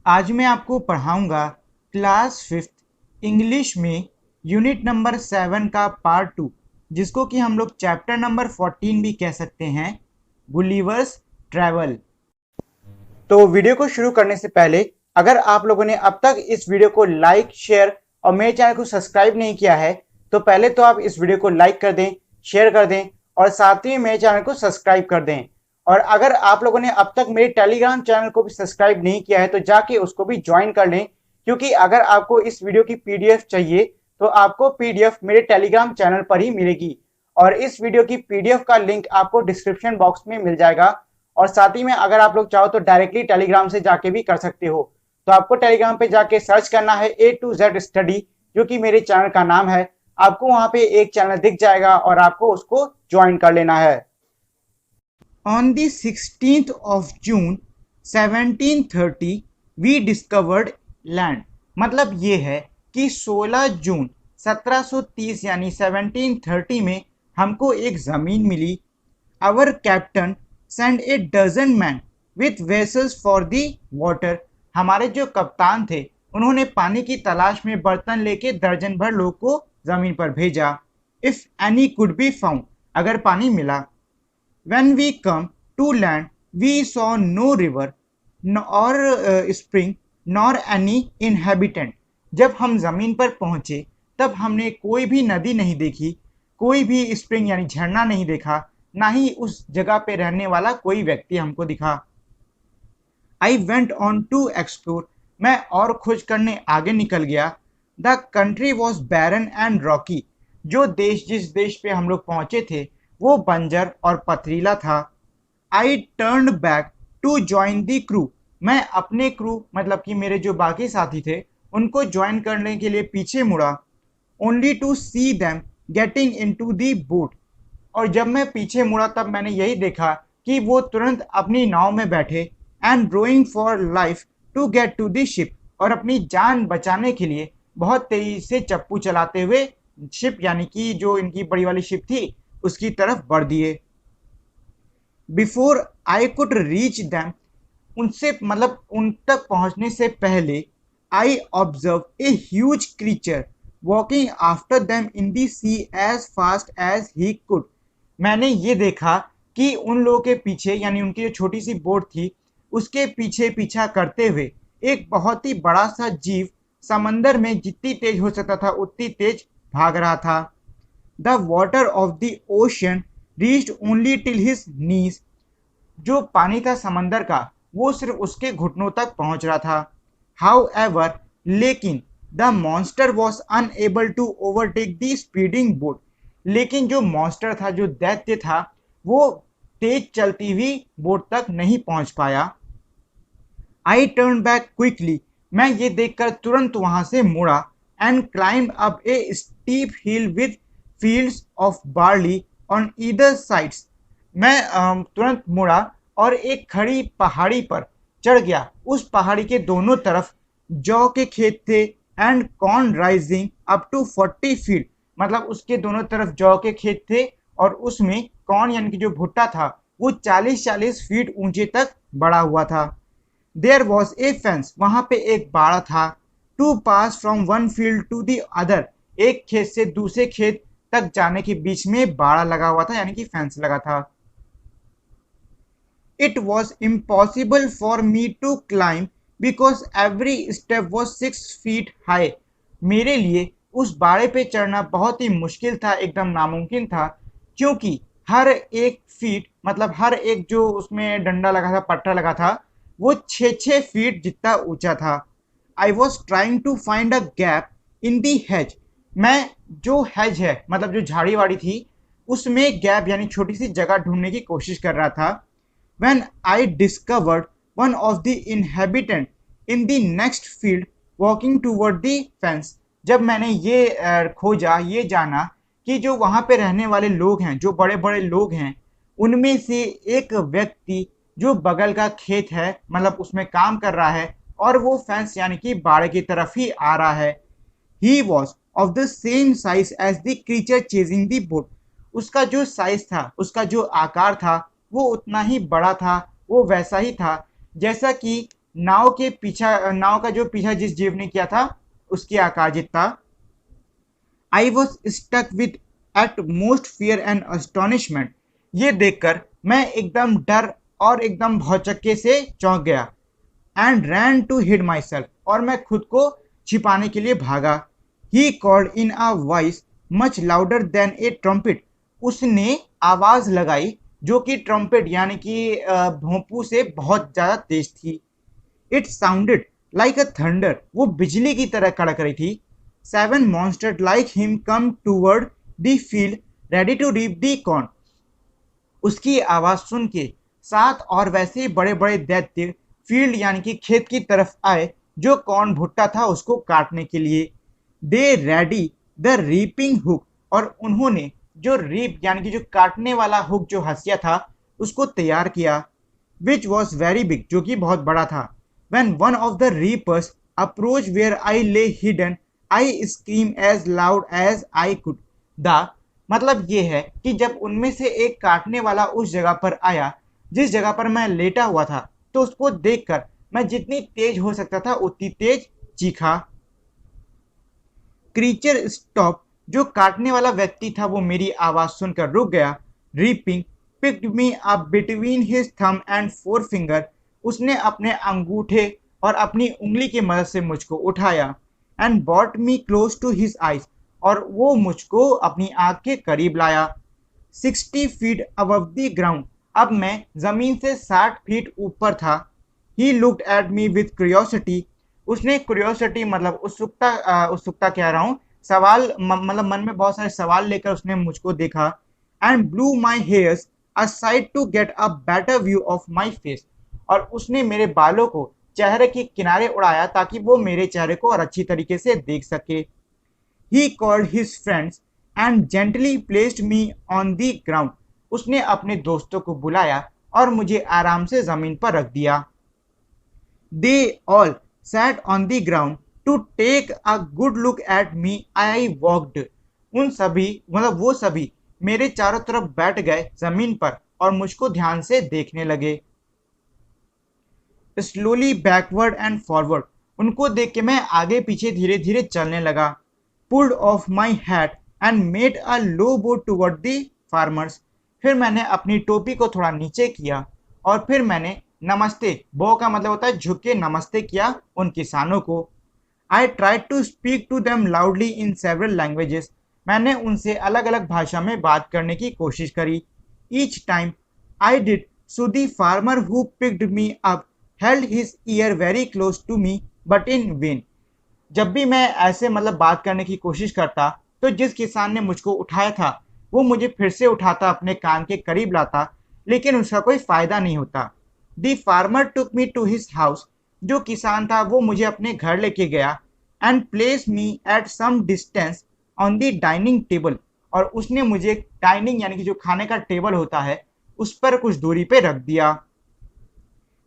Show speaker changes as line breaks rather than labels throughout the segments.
आज मैं आपको पढ़ाऊंगा क्लास 5th इंग्लिश में यूनिट नंबर 7 का पार्ट 2, जिसको कि हम लोग चैप्टर नंबर 14 भी कह सकते हैं, गुलिवर्स ट्रैवल। तो वीडियो को शुरू करने से पहले अगर आप लोगों ने अब तक इस वीडियो को लाइक, शेयर और मेरे चैनल को सब्सक्राइब नहीं किया है तो पहले तो आप इस वीडियो को लाइक कर दें, शेयर कर दें और साथ ही मेरे चैनल को सब्सक्राइब कर दें। और अगर आप लोगों ने अब तक मेरे टेलीग्राम चैनल को भी सब्सक्राइब नहीं किया है तो जाके उसको भी ज्वाइन कर लें, क्योंकि अगर आपको इस वीडियो की पीडीएफ चाहिए तो आपको पीडीएफ मेरे टेलीग्राम चैनल पर ही मिलेगी और इस वीडियो की पीडीएफ का लिंक आपको डिस्क्रिप्शन बॉक्स में मिल जाएगा। और साथ ही में अगर आप लोग चाहो तो डायरेक्टली टेलीग्राम से जाके भी कर सकते हो। तो आपको टेलीग्राम पे जाके सर्च करना है A to Z स्टडी, जो कि मेरे चैनल का नाम है। आपको वहां पे एक चैनल दिख जाएगा और आपको उसको ज्वाइन कर लेना है। On the 16th of June 1730 we discovered land। मतलब ये है कि 16 जून 1730 यानी 1730 में हमको एक जमीन मिली। Our captain sent a dozen men with vessels for the water। हमारे जो कप्तान थे उन्होंने पानी की तलाश में बर्तन लेके दर्जन भर लोग को जमीन पर भेजा। If any could be found, अगर पानी मिला। When we come to land, we saw no river nor spring nor any inhabitant। जब हम जमीन पर पहुंचे तब हमने कोई भी नदी नहीं देखी, कोई भी स्प्रिंग यानी झरना नहीं देखा, ना ही उस जगह पे रहने वाला कोई व्यक्ति हमको दिखा। I went on to explore। मैं और खोज करने आगे निकल गया। The country was barren and rocky। जो देश जिस देश पे हम लोग पहुंचे थे वो बंजर और पथरीला था। I turned back to join the crew। मैं अपने क्रू मतलब कि मेरे जो बाकी साथी थे उनको ज्वाइन करने के लिए पीछे मुड़ा। Only to see them getting into the boat। और जब मैं पीछे मुड़ा तब मैंने यही देखा कि वो तुरंत अपनी नाव में बैठे and rowing for life to get to the ship. और अपनी जान बचाने के लिए बहुत तेजी से चप्पू चलाते हुए शिप यानी कि जो इनकी बड़ी वाली शिप थी उसकी तरफ बढ़ दिए। Before I could reach them, उनसे मतलब उन तक पहुंचने से पहले, I observe a huge creature walking after them in the sea as fast as he could. मैंने ये देखा कि उन लोगों के पीछे यानी उनकी जो छोटी सी बोट थी उसके पीछे पीछा करते हुए एक बहुत ही बड़ा सा जीव समंदर में जितनी तेज हो सकता था उतनी तेज भाग रहा था। The water of the ocean reached only till his knees. जो पानी था समंदर का वो सिर्फ उसके घुटनों तक पहुंच रहा था। हाउ एवर, लेकिन the monster was unable to overtake the speeding boat. लेकिन जो मॉन्स्टर था, जो दैत्य था, वो तेज चलती हुई बोट तक नहीं पहुंच पाया। I turn back quickly. मैं ये देखकर तुरंत वहां से मुड़ा and climb up A steep hill with fields of barley on either sides. मैं तुरंत मुड़ा और एक खड़ी पहाड़ी पर चढ़ गया। उस पहाड़ी के दोनों तरफ जौ के खेत थे and corn rising up to 40 feet. मतलब उसके दोनों तरफ जौ के खेत थे और उसमें कॉर्न यानी कि जो भुट्टा था वो 40-40 फीट ऊंचे तक बढ़ा हुआ था। देयर वॉज ए फेंस, वहां पे एक बाड़ा था। To pass from one field to the other, एक खेत से दूसरे खेत तक जाने के बीच में बाड़ा लगा हुआ था यानी कि फेंस लगा था। It was impossible for me to climb because every step was 6 feet high. मेरे लिए उस बाड़े पे चढ़ना बहुत ही मुश्किल था, एकदम नामुमकिन था, क्योंकि हर एक फीट मतलब हर एक जो उसमें डंडा लगा था, पट्टा लगा था, वो 6-6 फीट जितना ऊंचा था। I was trying to find a gap in the hedge. मैं जो हेज है मतलब जो झाड़ी वाड़ी थी उसमें गैप यानी छोटी सी जगह ढूंढने की कोशिश कर रहा था। When I discovered one of the inhabitant in the next field walking toward the fence। जब मैंने ये खोजा, ये जाना कि जो वहाँ पे रहने वाले लोग हैं, जो बड़े बड़े लोग हैं, उनमें से एक व्यक्ति जो बगल का खेत है मतलब उसमें काम कर रहा है और वो फेंस यानी कि बाड़े की तरफ ही आ रहा है। He was of the same size as the creature chasing the boat। उसका जो साइज था, उसका जो आकार था वो उतना ही बड़ा था, वो वैसा ही था जैसा कि नाव का जो पीछा जिस जीव ने किया था उसके आकार जितना। I was stuck with utmost fear and astonishment. ये देखकर मैं एकदम डर और एकदम भौचक्के से चौंक गया। And ran to hid myself, और मैं खुद को छिपाने के लिए भागा। He called in a voice much louder than a trumpet. उसने आवाज लगाई जो कि ट्रम्पेट यानी कि भोंपू से बहुत ज्यादा तेज थी। It sounded like a thunder, वो बिजली की तरह कड़क रही थी। Seven monster like him come toward the field ready to reap the corn. उसकी आवाज सुन के 7 और वैसे ही बड़े बड़े दैत्य फील्ड यानी कि खेत की तरफ आए जो कॉर्न भुट्टा था उसको काटने के लिए। दे रेडी द रीपिंग हुक, और उन्होंने जो रीप यानी कि जो काटने वाला हुक जो हंसिया था उसको तैयार किया। विच वॉज वेरी बिग, जो कि बहुत बड़ा था। When one of the reapers approached where I lay hidden, I screamed as loud as I could. The मतलब ये है कि जब उनमें से एक काटने वाला उस जगह पर आया जिस जगह पर मैं लेटा हुआ था, तो उसको देखकर मैं जितनी तेज हो सकता था उतनी तेज चीखा। क्रीचर स्टॉप, जो काटने वाला व्यक्ति था वो मेरी आवाज सुनकर रुक गया। Reaping picked me up between his thumb and four finger, उसने अपने अंगूठे और अपनी उंगली की मदद से मुझको उठाया। And bought me close to his eyes, और वो मुझको अपनी आंख के करीब लाया। 60 फीट अबव द ग्राउंड, अब मैं जमीन से 60 फीट ऊपर था। He looked at me with curiosity, उसने क्यूरियोसिटी मतलब उत्सुकता कह रहा हूँ, सवाल मतलब मन में बहुत सारे सवाल लेकर उसने मुझको देखा। And blew my hairs aside to get a better view of my face, और उसने मेरे बालों को चेहरे के किनारे उड़ाया ताकि वो मेरे चेहरे को और अच्छी तरीके से देख सके। He called his friends and gently placed me on the ground, उसने अपने दोस्तों को बुलाया और मुझे आराम से जमीन पर रख दिया। They all sat on the ground to take a good look at me. I walked. उन सभी मतलब वो सभी मेरे चारों तरफ बैठ गए जमीन पर और मुझको ध्यान से देखने लगे। स्लोली बैकवर्ड एंड फॉरवर्ड, उनको देख के मैं आगे पीछे धीरे धीरे चलने लगा। Pulled off my hat and made a low bow toward the farmers, फिर मैंने अपनी टोपी को थोड़ा नीचे किया और फिर मैंने नमस्ते, बो का मतलब होता है झुक के नमस्ते किया उन किसानों को। I tried to speak to them loudly in several languages, मैंने उनसे अलग अलग भाषा में बात करने की कोशिश करी। Each time I did so the farmer who picked me up held his ear very close to me but in vain. जब भी मैं ऐसे मतलब बात करने की कोशिश करता तो जिस किसान ने मुझको उठाया था वो मुझे फिर से उठाता अपने कान के करीब लाता, लेकिन उसका कोई फायदा नहीं होता। The farmer took me to his house, जो किसान था वो मुझे अपने घर लेके गया। And place me at some distance on the dining table, और उसने मुझे डाइनिंग यानी कि जो खाने का टेबल होता है उस पर कुछ दूरी पे रख दिया।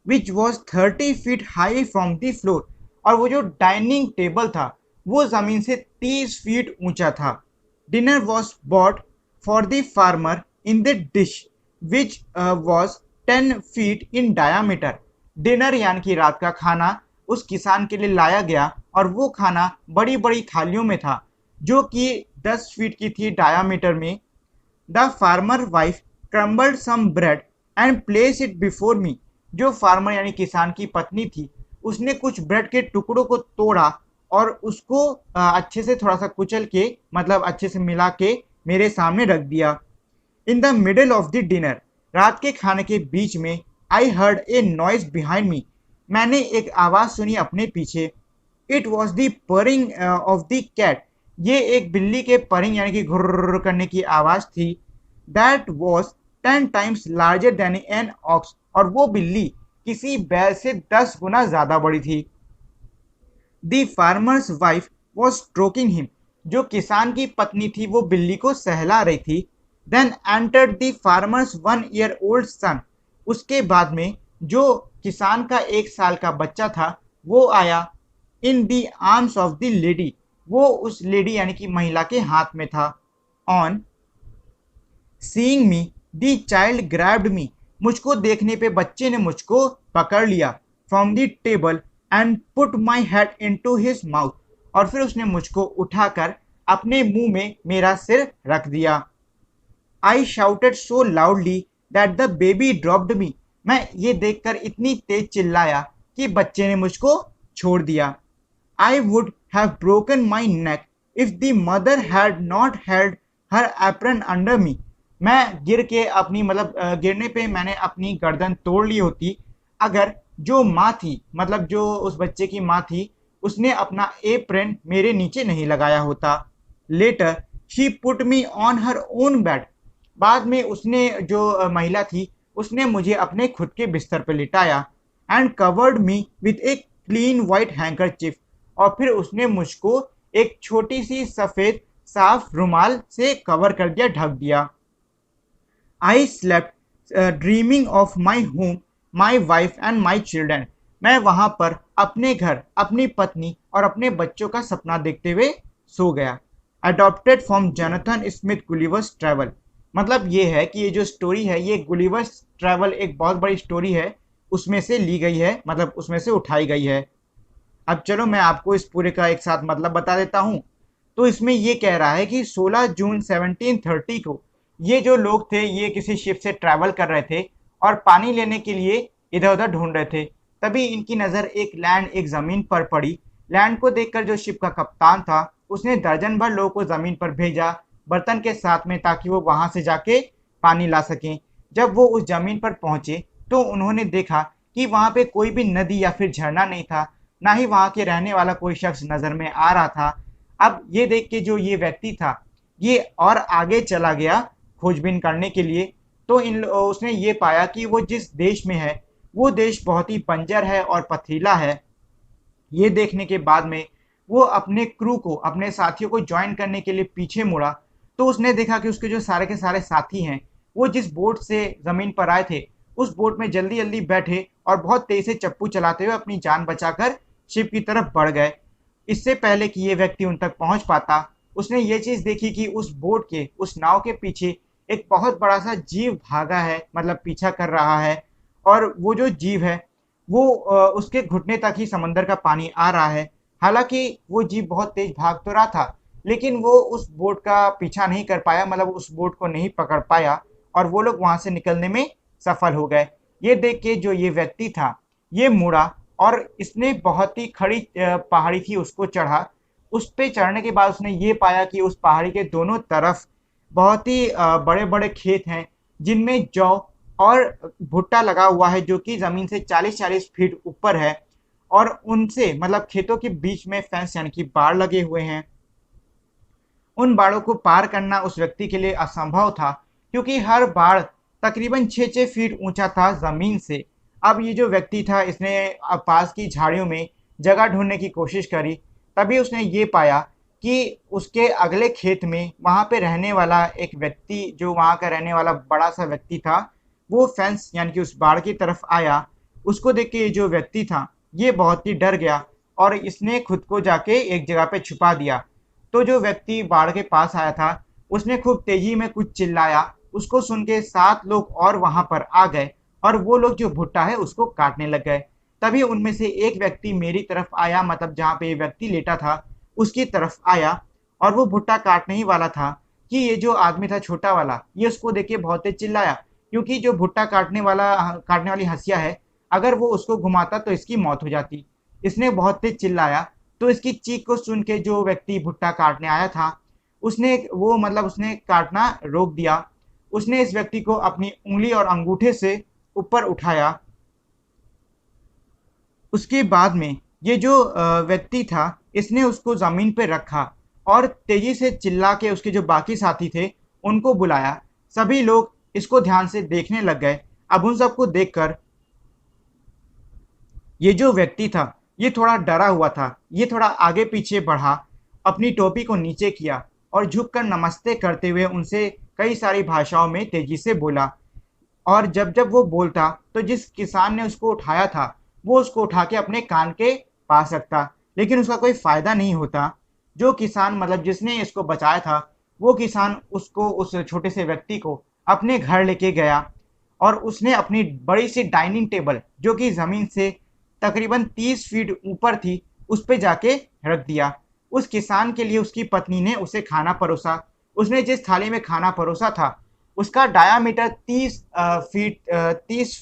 Which was 30 feet high from the floor, और वो जो डाइनिंग टेबल था वो जमीन से 30 फीट ऊंचा था। Dinner was bought for the farmer in the dish which was 10 feet in diameter, dinner यानी कि रात का खाना उस किसान के लिए लाया गया और वो खाना बड़ी बड़ी थालियों में था जो कि 10 फीट की थी डायामीटर में। The farmer wife crumbled some bread and place it before me, जो फार्मर यानी किसान की पत्नी थी उसने कुछ ब्रेड के टुकड़ों को तोड़ा और उसको अच्छे से थोड़ा सा कुचल के मतलब अच्छे से मिला के मेरे सामने रख दिया। In the middle of the dinner, रात के खाने के बीच में, I heard a noise behind me, मैंने एक आवाज सुनी अपने पीछे। It was the purring of the cat, ये एक बिल्ली के परिंग यानी कि घुर्र करने की आवाज थी। That was 10 times larger than an ox, और वो बिल्ली किसी बैल से 10 गुना ज्यादा बड़ी थी। The farmer's wife was stroking him, जो किसान की पत्नी थी वो बिल्ली को सहला रही थी। Then entered the farmer's 1 year old son, उसके बाद में जो किसान का 1 साल का बच्चा था वो आया। In the arms of the lady, वो उस लेडी यानी कि महिला के हाथ में था। On seeing me the child grabbed me, मुझको देखने पे बच्चे ने मुझको पकड़ लिया। From the table and put my head into his mouth, और फिर उसने मुझको उठाकर अपने मुंह में मेरा सिर रख दिया। I shouted so loudly that the baby dropped मी, मैं ये देखकर इतनी तेज चिल्लाया कि बच्चे ने मुझको छोड़ दिया। I would have broken my neck if the mother had not held her apron under मी, मैं गिर के अपनी गिरने पे मैंने अपनी गर्दन तोड़ ली होती अगर जो माँ थी, मतलब जो उस बच्चे की माँ थी, उसने अपना एप्रन मेरे नीचे नहीं लगाया होता। Later she put me on her own bed, बाद में उसने जो महिला थी उसने मुझे अपने खुद के बिस्तर पर लिटाया। And covered me with a clean white handkerchief, और फिर उसने मुझको एक छोटी सी सफ़ेद साफ रुमाल से कवर कर दिया, ढक दिया। I slept dreaming of my home, my wife and my children, मैं वहाँ पर अपने घर, अपनी पत्नी और अपने बच्चों का सपना देखते हुए सो गया। Adopted from Jonathan Smith Gulliver's travel, मतलब ये है कि ये जो स्टोरी है ये गुलिवर्स ट्रैवल एक बहुत बड़ी स्टोरी है, उसमें से ली गई है, मतलब उसमें से उठाई गई है। अब चलो मैं आपको इस पूरे का एक साथ मतलब बता देता हूँ। तो इसमें ये कह रहा है कि 16 जून 1730 को ये जो लोग थे ये किसी शिप से ट्रैवल कर रहे थे और पानी लेने के लिए इधर उधर ढूंढ रहे थे। तभी इनकी नज़र एक ज़मीन पर पड़ी। लैंड को देखकर जो शिप का कप्तान था उसने दर्जन भर लोगों को ज़मीन पर भेजा बर्तन के साथ में, ताकि वो वहाँ से जाके पानी ला सकें। जब वो उस ज़मीन पर पहुँचे तो उन्होंने देखा कि वहाँ पे कोई भी नदी या फिर झरना नहीं था, ना ही वहाँ के रहने वाला कोई शख्स नज़र में आ रहा था। अब ये देख के जो ये व्यक्ति था ये और आगे चला गया खोजबीन करने के लिए। तो उसने ये पाया कि वो जिस देश में है वो देश बहुत ही बंजर है और पथरीला है। ये देखने के बाद में वो अपने क्रू को, अपने साथियों को ज्वाइन करने के लिए पीछे मुड़ा तो उसने देखा कि उसके जो सारे के सारे साथी हैं वो जिस बोट से ज़मीन पर आए थे उस बोट में जल्दी जल्दी बैठे और बहुत तेज से चप्पू चलाते हुए अपनी जान बचाकर शिप की तरफ बढ़ गए। इससे पहले कि ये व्यक्ति उन तक पहुंच पाता उसने ये चीज़ देखी कि उस बोट के, उस नाव के पीछे एक बहुत बड़ा सा जीव भागा है, मतलब पीछा कर रहा है। और वो जो जीव है वो उसके घुटने तक ही समंदर का पानी आ रहा है। हालांकि वो जीव बहुत तेज भाग तो रहा था लेकिन वो उस बोट का पीछा नहीं कर पाया, मतलब उस बोट को नहीं पकड़ पाया और वो लोग वहां से निकलने में सफल हो गए। ये देख के जो ये व्यक्ति था ये मुड़ा और इसने बहुत ही खड़ी पहाड़ी थी उसको चढ़ा। उस पे चढ़ने के बाद उसने ये पाया कि उस पहाड़ी के दोनों तरफ बहुत ही बड़े बड़े खेत हैं जिनमें जौ और भुट्टा लगा हुआ है जो कि ज़मीन से 40-40 फीट ऊपर है। और उनसे मतलब खेतों के बीच में फेंस यानी कि बाड़ लगे हुए हैं। उन बाड़ों को पार करना उस व्यक्ति के लिए असंभव था क्योंकि हर बाड़ तकरीबन 6-6 फीट ऊंचा था ज़मीन से। अब ये जो व्यक्ति था इसने पास की झाड़ियों में जगह ढूंढने की कोशिश करी। तभी उसने ये पाया कि उसके अगले खेत में वहाँ पे रहने वाला एक व्यक्ति, जो वहाँ का रहने वाला बड़ा सा व्यक्ति था, वो फेंस यानी कि उस बाड़ की तरफ आया। उसको देख के ये जो व्यक्ति था ये बहुत ही डर गया और इसने खुद को जाके एक जगह पे छुपा दिया। तो जो व्यक्ति बाढ़ के पास आया था उसने खूब तेजी में कुछ चिल्लाया। उसको सुन के 7 लोग और वहां पर आ गए और वो लोग जो भुट्टा है उसको काटने लग गए। तभी उनमें से एक व्यक्ति मेरी तरफ आया, मतलब जहाँ पे ये व्यक्ति लेटा था उसकी तरफ आया और वो भुट्टा काटने ही वाला था कि ये जो आदमी था छोटा वाला ये उसको देख के बहुत तेज चिल्लाया, क्योंकि जो भुट्टा काटने वाली हंसिया है अगर वो उसको घुमाता तो इसकी मौत हो जाती। इसने बहुत तेज चिल्लाया तो इसकी चीख को सुन के जो व्यक्ति भुट्टा काटने आया था उसने काटना रोक दिया। उसने इस व्यक्ति को अपनी उंगली और अंगूठे से ऊपर उठाया। उसके बाद में ये जो व्यक्ति था इसने उसको ज़मीन पे रखा और तेजी से चिल्ला के उसके जो बाकी साथी थे उनको बुलाया। सभी लोग इसको ध्यान से देखने लग गए। अब उन सबको देखकर ये जो व्यक्ति था ये थोड़ा डरा हुआ था। ये थोड़ा आगे पीछे बढ़ा, अपनी टोपी को नीचे किया और झुककर नमस्ते करते हुए उनसे कई सारी भाषाओं में तेजी से बोला। और जब जब वो बोलता तो जिस किसान ने उसको उठाया था वो उसको उठा के अपने कान के पास रखता, लेकिन उसका कोई फ़ायदा नहीं होता। जो किसान, मतलब जिसने इसको बचाया था, वो किसान उसको, उस छोटे से व्यक्ति को अपने घर लेके गया और उसने अपनी बड़ी सी डाइनिंग टेबल जो कि ज़मीन से तकरीबन 30 फीट ऊपर थी उस पे जाके रख दिया। उस किसान के लिए उसकी पत्नी ने उसे खाना परोसा। उसने जिस थाली में खाना परोसा था उसका डायामीटर 30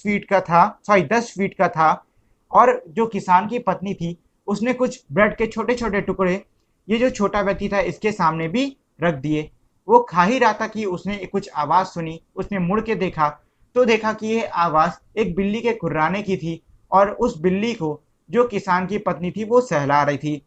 फीट का था, सॉरी 10 फीट का था। और जो किसान की पत्नी थी उसने कुछ ब्रेड के छोटे छोटे टुकड़े ये जो छोटा व्यक्ति था इसके सामने भी रख दिए। वो खा ही रहा था कि उसने कुछ आवाज़ सुनी। उसने मुड़ के देखा तो देखा कि ये आवाज़ एक बिल्ली के कुर्राने की थी और उस बिल्ली को जो किसान की पत्नी थी वो सहला रही थी।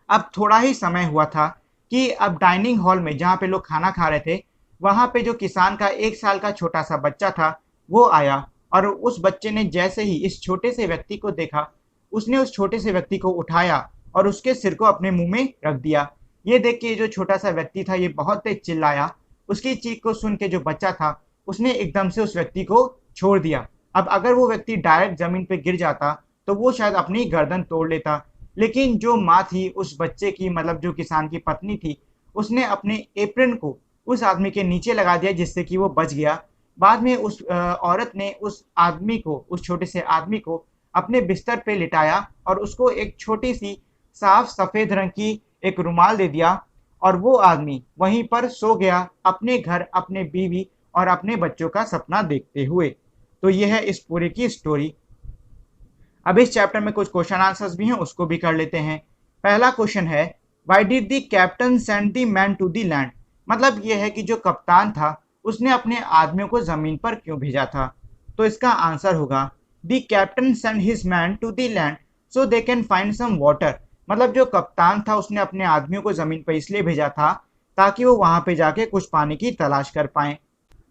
अब थोड़ा ही समय हुआ था कि अब डाइनिंग हॉल में जहाँ पे लोग खाना खा रहे थे वहाँ पे जो किसान का 1 साल का छोटा सा बच्चा था वो आया। और उस बच्चे ने जैसे ही इस छोटे से व्यक्ति को देखा उसने उस छोटे से व्यक्ति को उठाया और उसके सिर को अपने मुंह में रख दिया। ये देख के जो छोटा सा व्यक्ति था ये बहुत तेज चिल्लाया। उसकी चीख को सुन के जो बच्चा था उसने एकदम से उस व्यक्ति को छोड़ दिया। अब अगर वो व्यक्ति डायरेक्ट जमीन पे गिर जाता तो वो शायद अपनी गर्दन तोड़ लेता। लेकिन जो माँ थी उस बच्चे की, मतलब जो किसान की पत्नी थी, उसने अपने एप्रन को उस आदमी के नीचे लगा दिया जिससे कि वो बच गया। बाद में उस औरत ने उस आदमी को, उस छोटे से आदमी को अपने बिस्तर पे लिटाया और उसको एक छोटी सी साफ सफेद रंग की एक रुमाल दे दिया और वो आदमी वहीं पर सो गया अपने घर, अपने बीवी और अपने बच्चों का सपना देखते हुए। तो ये है इस पूरे की स्टोरी। अब इस चैप्टर में कुछ क्वेश्चन आंसर्स भी हैं, उसको भी कर लेते हैं। पहला क्वेश्चन है why did the captain send the man to the land. मतलब ये है कि जो कप्तान था उसने अपने आदमियों को जमीन पर क्यों भेजा था। तो इसका आंसर होगा the captain send his man to the land so they can find some water. मतलब जो कप्तान था उसने अपने आदमियों को जमीन पर इसलिए भेजा था ताकि वो वहां पे जाके कुछ पानी की तलाश कर पाए।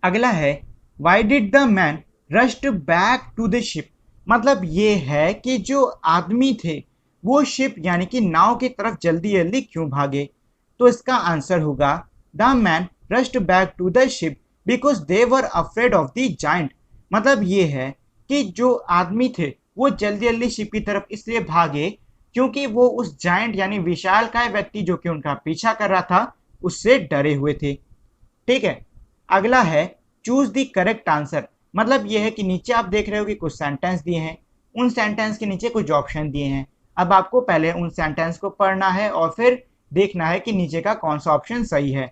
अगला है why did the man rushed back to the ship. मतलब ये है कि जो आदमी थे वो शिप यानी कि नाव की तरफ जल्दी जल्दी क्यों भागे। तो इसका आंसर होगा the man rushed back to the ship because they were afraid of the giant. मतलब ये है कि जो आदमी थे वो जल्दी जल्दी शिप की तरफ इसलिए भागे क्योंकि वो उस जाइंट यानी विशालकाय व्यक्ति जो कि उनका पीछा कर रहा था उससे डरे हुए थे। ठीक है, अगला है चूज द करेक्ट आंसर। मतलब यह है कि नीचे आप देख रहे हो कि कुछ सेंटेंस दिए हैं, उन सेंटेंस के नीचे कुछ ऑप्शन दिए हैं। अब आपको पहले उन सेंटेंस को पढ़ना है और फिर देखना है कि नीचे का कौन सा ऑप्शन सही है।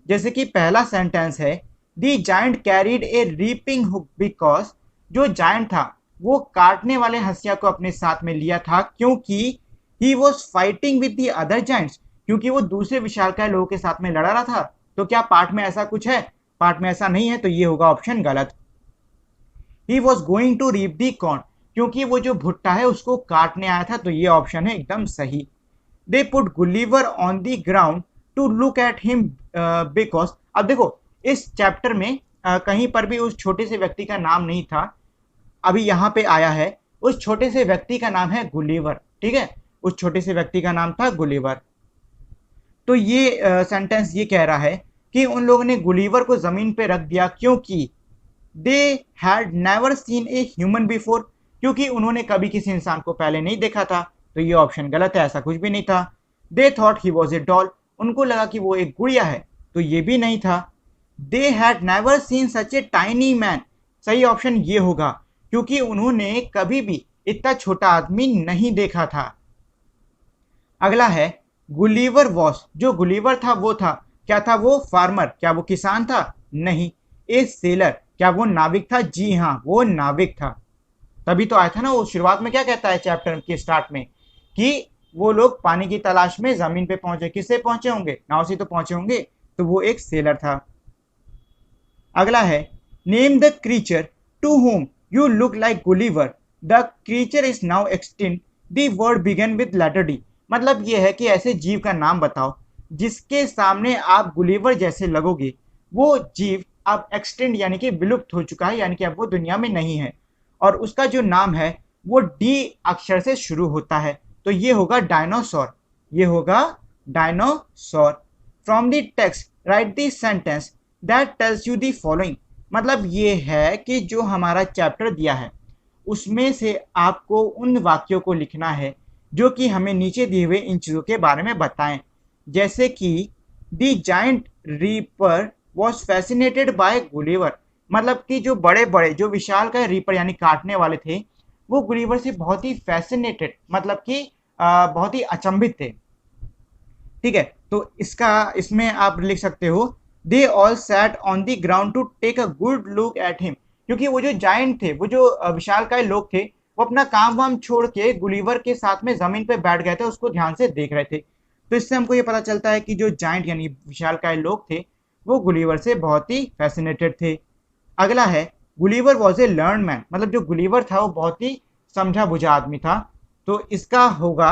जैसे कि पहला सेंटेंस है the giant carried A reaping hook because. जो जायंट था वो काटने वाले हंसिया को अपने साथ में लिया था क्योंकि he was fighting with the other giants, क्योंकि वो दूसरे विशालकाय लोगों के साथ में लड़ा रहा था। तो क्या पाठ में ऐसा कुछ है? पाठ में ऐसा नहीं है, तो ये होगा ऑप्शन गलत। He was going to reap the corn, क्योंकि वो जो भुट्टा है उसको काटने आया था, तो ये ऑप्शन है एकदम सही। They put Gulliver on the ground to look at him because. अब देखो इस चैप्टर में कहीं पर भी उस छोटे से व्यक्ति का नाम नहीं था, अभी यहाँ पे आया है। उस छोटे से व्यक्ति का नाम है गुलीवर। ठीक है, उस छोटे से व्यक्ति का नाम था गुलीवर। तो ये सेंटेंस ये कह रहा है कि उन लोगों ने गुलीवर को जमीन पे रख दिया क्योंकि they had never seen a human before, क्योंकि उन्होंने कभी किसी इंसान को पहले नहीं देखा था। तो ये ऑप्शन गलत है, ऐसा कुछ भी नहीं था। They thought he was a doll, उनको लगा कि वो एक गुड़िया है, तो ये भी नहीं था। They had never seen such a tiny man, सही ऑप्शन ये होगा क्योंकि उन्होंने कभी भी इतना छोटा आदमी नहीं देखा था। अगला है गुलीवर वॉस। जो गुलीवर था वो था, क्या था वो? फार्मर। क्या वो किसान था? नहीं। ए सेलर, क्या वो नाविक था? जी हाँ, वो नाविक था। तभी तो आया था ना, वो शुरुआत में क्या कहता है चैप्टर के स्टार्ट में कि वो लोग पानी की तलाश में जमीन पे पहुंचे। किससे पहुंचे होंगे? नाव से तो पहुंचे होंगे, तो वो एक सेलर था। अगला है name the creature to whom you look like Gulliver, the creature is now extinct, the word began with letter D. मतलब ये है कि ऐसे जीव का नाम बताओ जिसके सामने आप गुलीवर जैसे लगोगे। वो जीव अब एक्सटेंड यानी कि विलुप्त हो चुका है, यानी कि अब वो दुनिया में नहीं है, और उसका जो नाम है वो डी अक्षर से शुरू होता है। तो ये होगा डायनासोर, ये होगा dinosaur. From the text right the sentence that tells you the following. मतलब ये है कि जो हमारा चैप्टर दिया है उसमें से आपको उन वाक्यों को लिखना है जो कि हमें नीचे दिए हुए इन चीज़ों के बारे में बताएं। जैसे कि the giant reaper was fascinated by Gulliver. मतलब कि जो बड़े बड़े जो विशाल का रीपर यानी काटने वाले थे वो गुलिवर से बहुत ही फैसिनेटेड, मतलब कि बहुत ही अचंभित थे। ठीक है, तो इसमें आप लिख सकते हो they all sat on the ground to take a good look at him, क्योंकि वो जो जायंट थे, वो जो विशालकाय लोग थे, वो अपना काम वाम छोड़ के गुलिवर के साथ में जमीन पे बैठ गए थे, उसको ध्यान से देख रहे थे। तो इससे हमको ये पता चलता है कि जो जायंट यानी विशालकाय लोग थे वो गुलिवर से बहुत ही फैसिनेटेड थे। अगला है Gulliver was A learn man, मतलब जो गुलिवर था वो बहुत ही समझा बुझा आदमी था। तो इसका होगा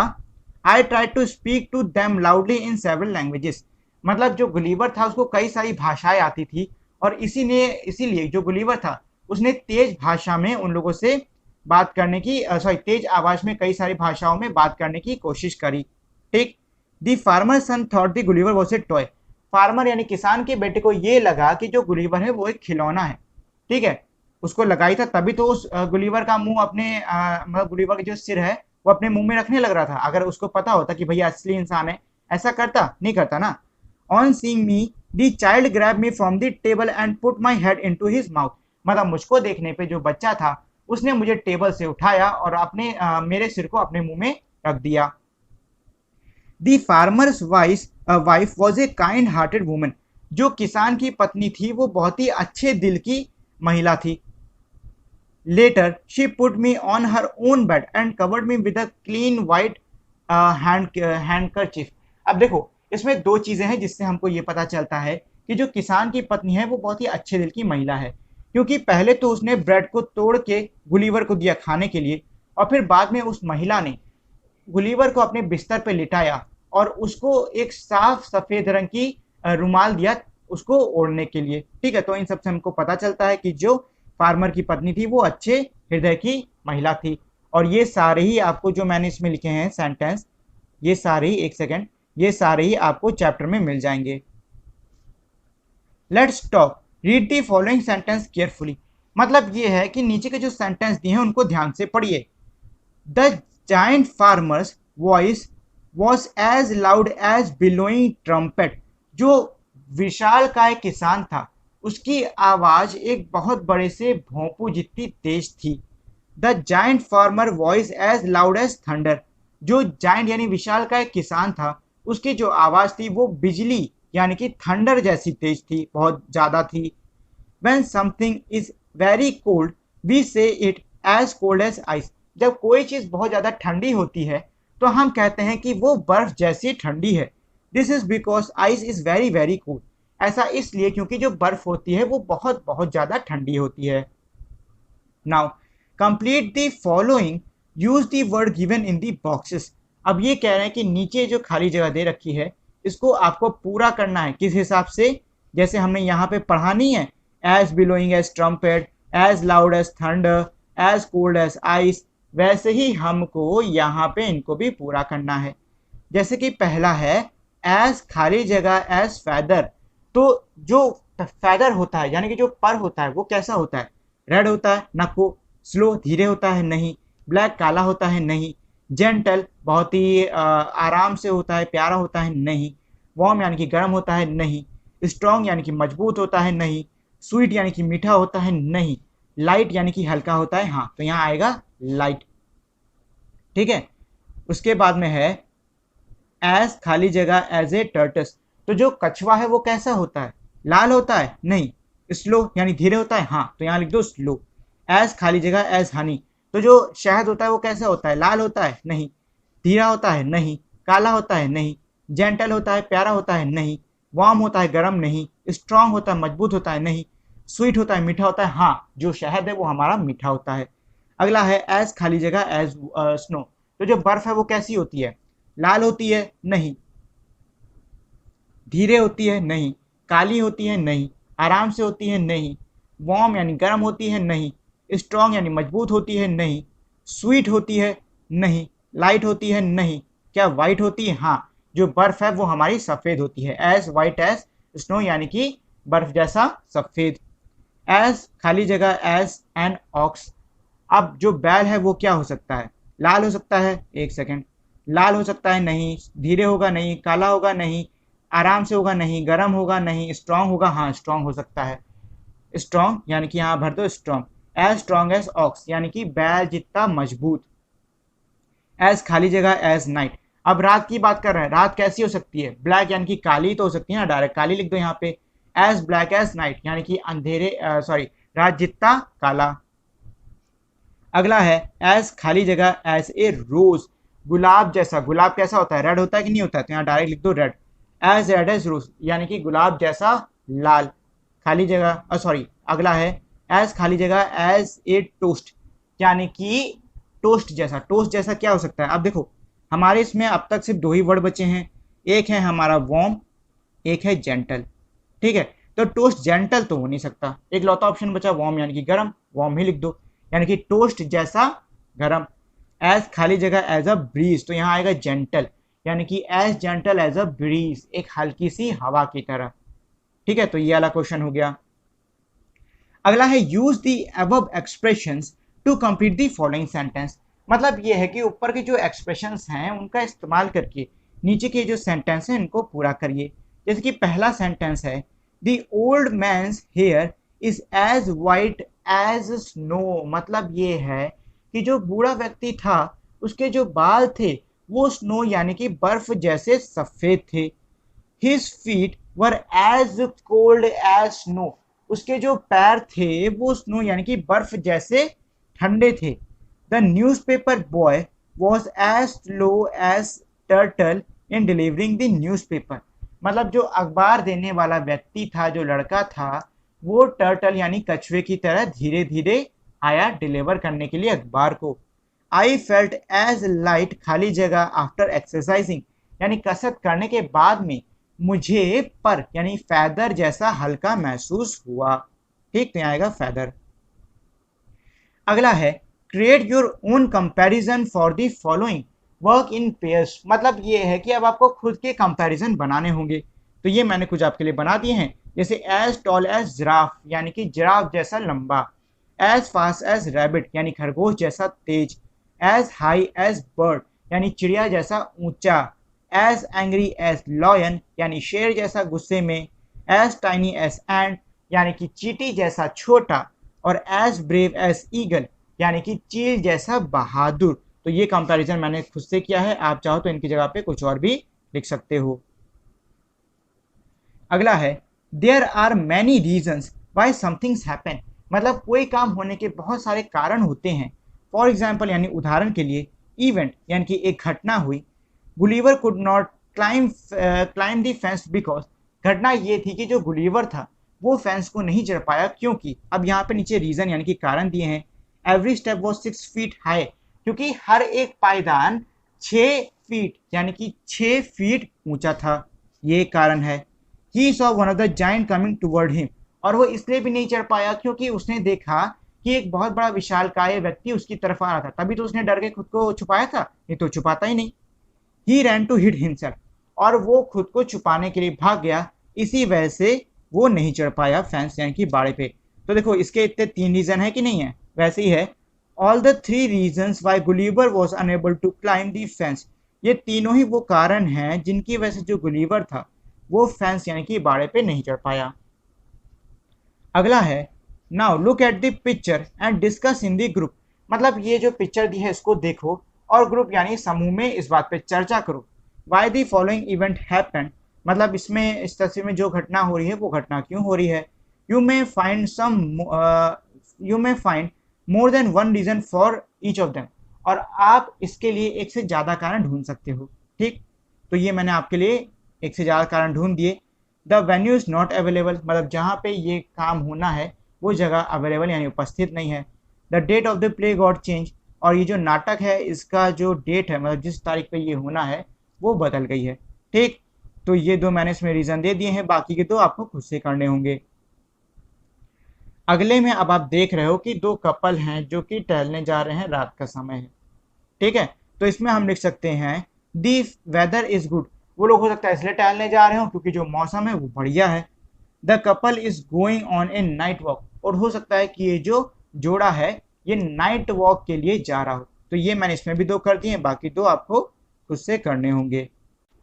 I try to speak to them loudly in several languages, मतलब जो गुलिवर था उसको कई सारी भाषाएं आती थी, और इसीलिए जो गुलिवर था उसने तेज भाषा में उन लोगों से बात करने की तेज आवाज में कई सारी भाषाओं में बात करने की कोशिश करी। ठीक। The farmer son thought the Gulliver was a toy, farmer यानी किसान के बेटे को ये लगा कि जो गुलिवर है वो एक खिलौना है। ठीक है, उसको लगाई था, तभी तो उस गुलिवर का मुंह अपने मतलब गुलिवर का जो सिर है वो अपने मुंह में रखने लग रहा था। अगर उसको पता होता कि भैया असली इंसान है, ऐसा करता नहीं, करता ना। On seeing me the child grab me from the table and put my head into his mouth, मतलब मुझको देखने पे जो बच्चा था उसने मुझे टेबल से उठाया और अपने मेरे सिर को अपने मुंह में रख दिया। The farmers wife was a kind hearted woman, जो किसान की पत्नी थी वो बहुत ही अच्छे दिल की महिला थी। Later she put me on her own bed and covered me with a clean white handkerchief. अब देखो, इसमें दो चीजें हैं जिससे हमको ये पता चलता है कि जो किसान की पत्नी है वो बहुत ही अच्छे दिल की महिला है, क्योंकि पहले तो उसने ब्रेड को तोड़ के गुलिवर को दिया खाने के लिए, और फिर बाद में उस महिला ने गुलिवर को अपने बिस्तर पे लिटाया और उसको एक साफ सफेद रंग की रुमाल दिया उसको ओढ़ने के लिए। ठीक है, तो इन सबसे हमको पता चलता है कि जो फार्मर की पत्नी थी वो अच्छे हृदय की महिला थी। और ये सारे ही आपको जो मैंने इसमें लिखे हैं सेंटेंस, ये सारे ही, एक सेकेंड, ये सारे ही आपको चैप्टर में मिल जाएंगे। Let's talk, read the following sentence carefully, मतलब ये है कि नीचे के जो सेंटेंस दिए हैं उनको ध्यान से पढ़िए। The giant farmer's voice was as loud as bellowing trumpet, जो विशालकाय किसान था उसकी आवाज एक बहुत बड़े से भोंपू जितनी तेज थी। The giant farmer voice as loud as thunder, जो जायंट यानी विशालकाय किसान था उसकी जो आवाज थी वो बिजली यानी कि थंडर जैसी तेज थी, बहुत ज्यादा थी। When something is very cold, we say it as cold as ice, जब कोई चीज बहुत ज्यादा ठंडी होती है तो हम कहते हैं कि वो बर्फ जैसी ठंडी है। This is because ice is very very cold, ऐसा इसलिए क्योंकि जो बर्फ होती है वो बहुत बहुत ज्यादा ठंडी होती है। Now complete the following, use the word given in the boxes. अब ये कह रहे हैं कि नीचे जो खाली जगह दे रखी है इसको आपको पूरा करना है, किस हिसाब से, जैसे हमने यहाँ पे पढ़ा नहीं है, as bellowing as trumpet, as loud as thunder, as cold as ice, वैसे ही हमको यहाँ पे इनको भी पूरा करना है। जैसे कि पहला है एज खाली जगह एज फैदर, तो जो फैदर होता है यानी कि जो पर होता है वो कैसा होता है, रेड होता है, नको, स्लो धीरे होता है, नहीं, ब्लैक काला होता है, नहीं, जेंटल बहुत ही आराम से होता है, प्यारा होता है, नहीं, वार्म यानी कि गर्म होता है, नहीं, स्ट्रॉन्ग यानी कि मजबूत होता है, नहीं, स्वीट यानी कि मीठा होता है, नहीं, लाइट यानी कि हल्का होता है, हाँ, तो यहाँ आएगा लाइट। ठीक है, उसके बाद में है एज खाली जगह एज ए टर्टस, तो जो कछुआ है वो कैसा होता है, लाल होता है, नहीं, स्लो यानी धीरे होता है, हाँ, तो यहाँ लिख दो स्लो। एज खाली जगह एज हनी, तो जो शहद होता है वो कैसा होता है, लाल होता है, नहीं, धीरा होता है, नहीं, काला होता है, नहीं, जेंटल होता है, प्यारा होता है, नहीं, वार्म होता है, गर्म, नहीं, स्ट्रांग होता है, मजबूत होता है, नहीं, स्वीट होता है, मीठा होता है, हाँ, जो शहद है वो हमारा मीठा होता है। अगला है एज खाली जगह एज स्नो, तो जो बर्फ है वो कैसी होती है, लाल होती है, नहीं, धीरे होती है, नहीं, काली होती है, नहीं, आराम से होती है, नहीं, वार्म यानी गर्म होती है, नहीं, स्ट्रॉन्ग यानी मजबूत होती है, नहीं, स्वीट होती है, नहीं, लाइट होती है, नहीं, क्या वाइट होती है, हाँ, जो बर्फ है वो हमारी सफेद होती है, एज वाइट एज स्नो यानी कि बर्फ जैसा सफेद। एज खाली जगह एज एन ऑक्स, अब जो बैल है वो क्या हो सकता है, लाल हो सकता है, एक सेकेंड, लाल हो सकता है, नहीं, धीरे होगा, नहीं, काला होगा, नहीं, आराम से होगा, नहीं, गर्म होगा, नहीं, स्ट्रांग होगा, हाँ, स्ट्रांग हो सकता है, स्ट्रांग यानी कि यहाँ भर दो strong. As strong as ox यानी कि बैल जितना मजबूत। एज खाली जगह एज नाइट। अब रात की बात कर रहे हैं, रात कैसी हो सकती है, ब्लैक यानी कि काली तो हो सकती है ना, डायरेक्ट काली लिख दो यहाँ पे। एज ब्लैक एज नाइट यानी कि अंधेरे सॉरी रात जितना काला। अगला है एज खाली जगह एज ए रोज, गुलाब जैसा। गुलाब कैसा होता है, रेड होता है कि नहीं होता है, तो यहाँ डायरेक्ट लिख दो रेड। एज रेड एज रोज यानी कि गुलाब जैसा लाल। खाली जगह सॉरी अगला है एज खाली जगह एज ए टोस्ट यानी कि टोस्ट जैसा। टोस्ट जैसा क्या हो सकता है, अब देखो हमारे इसमें अब तक सिर्फ दो ही वर्ड बचे हैं, एक है हमारा वार्म, एक है जेंटल। ठीक है, तो टोस्ट जेंटल तो हो नहीं सकता, एक लौता ऑप्शन बचा वार्म यानी कि गर्म, वार्म ही लिख दो यानी कि टोस्ट जैसा गर्म। एज खाली जगह एज अ ब्रीज, तो यहाँ आएगा जेंटल यानी कि as gentle as a breeze, एक हल्की सी हवा की तरह। ठीक है, तो ये वाला क्वेश्चन हो गया। अगला है use the above expressions to complete the following sentence. मतलब ये है कि ऊपर के जो एक्सप्रेशंस हैं उनका इस्तेमाल करके नीचे के जो सेंटेंस हैं इनको पूरा करिए। जैसे कि पहला सेंटेंस है the old man's hair is as white as snow. मतलब ये है कि जो बूढ़ा व्यक्ति था उसके जो बाल थे वो स्नो यानी कि बर्फ जैसे सफेद थे। His feet were as cold as snow. उसके जो पैर थे वो स्नो यानी कि बर्फ जैसे ठंडे थे। The newspaper boy was as slow as turtle in delivering the newspaper. मतलब जो अखबार देने वाला व्यक्ति था, जो लड़का था, वो टर्टल यानी कछुए की तरह धीरे धीरे आया डिलीवर करने के लिए अखबार को। आई फेल्ट एज लाइट खाली जगह आफ्टर एक्सरसाइजिंग यानी कसरत करने के बाद में मुझे पर यानी फैदर जैसा हल्का महसूस हुआ। ठीक, तो यहाँ आएगा फैदर। अगला है create your own comparison for the following work in pairs. मतलब ये है कि अब आपको खुद के कंपैरिजन बनाने होंगे, तो ये मैंने कुछ आपके लिए बना दिए हैं। जैसे एज टॉल एज जिराफ यानी कि जिराफ जैसा लंबा। एज फास्ट एज रैबिट यानी खरगोश जैसा तेज। एज हाई एज बर्ड यानी चिड़िया जैसा ऊंचा। एज एंग्री एज लॉयन यानी शेर जैसा गुस्से में। एज टाइनी एज एंट यानी कि चींटी जैसा छोटा। और एज ब्रेव एज ईगल यानी कि चील जैसा बहादुर। तो ये कंपैरिजन मैंने खुद से किया है, आप चाहो तो इनकी जगह पे कुछ और भी लिख सकते हो। अगला है there are many reasons why somethings happen. मतलब कोई काम होने के बहुत सारे कारण होते हैं। फॉर एग्जाम्पल यानी उदाहरण के लिए इवेंट यानी कि एक घटना हुई। Gulliver could not climb the fence because. घटना ये थी कि जो गुलीवर था वो फेंस को नहीं चढ़ पाया क्योंकि, अब यहाँ पे नीचे रीजन यानी कि कारण दिए हैं। Every step was 6 feet high, क्योंकि हर एक पायदान 6 फीट यानी कि 6 फीट ऊंचा था, ये कारण है। He saw one of the giant coming toward him, और वो इसलिए भी नहीं चढ़ पाया क्योंकि उसने देखा कि एक बहुत बड़ा विशालकाय व्यक्ति उसकी तरफ आ रहा था, तभी तो उसने डर के खुद को छुपाया था, नहीं तो छुपाता ही नहीं। ही रैन टू हिट हिमसेल्फ, और वो खुद को छुपाने के लिए भाग गया, इसी वजह से वो नहीं चढ़ पाया फेंस यानी कि बाड़े पे। तो देखो इसके इतने 3 रीजन है कि नहीं है, वैसे ही है all the 3 reasons why Gulliver was unable to climb the fence. ये तीनों ही वो कारण हैं जिनकी वजह से जो गुलीवर था वो फेंस यानी कि बाड़े पे नहीं चढ़ पाया। अगला है now look at the picture and discuss in the group. मतलब ये जो पिक्चर दी है इसको देखो और ग्रुप यानी समूह में इस बात पे चर्चा करो। Why the following event happened, मतलब इसमें इस तस्वीर में जो घटना हो रही है वो घटना क्यों हो रही है। You may find more than one reason for each of them, और आप इसके लिए एक से ज़्यादा कारण ढूंढ सकते हो। ठीक, तो ये मैंने आपके लिए एक से ज़्यादा कारण ढूंढ दिए। The venue is not available, मतलब जहाँ पे ये काम होना है वो जगह अवेलेबल यानी उपस्थित नहीं है। The date of the play got change, और ये जो नाटक है इसका जो डेट है मतलब जिस तारीख पे ये होना है वो बदल गई है। ठीक, तो ये दो मैंने इसमें रीज़न दे दिए हैं, बाकी के दो आपको खुद से करने होंगे। अगले में अब आप देख रहे हो कि 2 कपल हैं जो कि टहलने जा रहे हैं, रात का समय है। ठीक है, तो इसमें हम लिख सकते हैं दी वेदर इज गुड, वो लोग हो सकता है इसलिए टहलने जा रहे हो क्योंकि जो मौसम है वो बढ़िया है। The couple is going on A night walk, और हो सकता है कि ये जो जोड़ा है ये नाइट वॉक के लिए जा रहा हो। तो ये मैंने इसमें भी 2 कर दिए हैं, बाकी 2 आपको खुद से करने होंगे।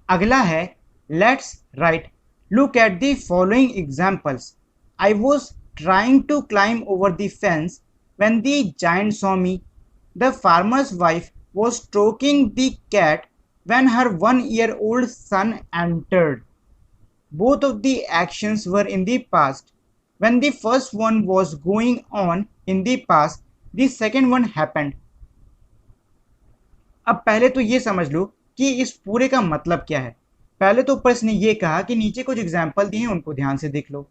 अगला है let's write look at the following examples. I was trying to climb over the fence When the giant saw me, the farmer's wife was stroking the cat when her 1-year-old son entered. Both of the actions were in the past. When the first one was going on in the past, the second one happened. अब पहले तो ये समझ लो कि इस पूरे का मतलब क्या है। पहले तो ऊपर इसने ये कहा कि नीचे कुछ एग्जाम्पल दिए हैं, उनको ध्यान से देख लो।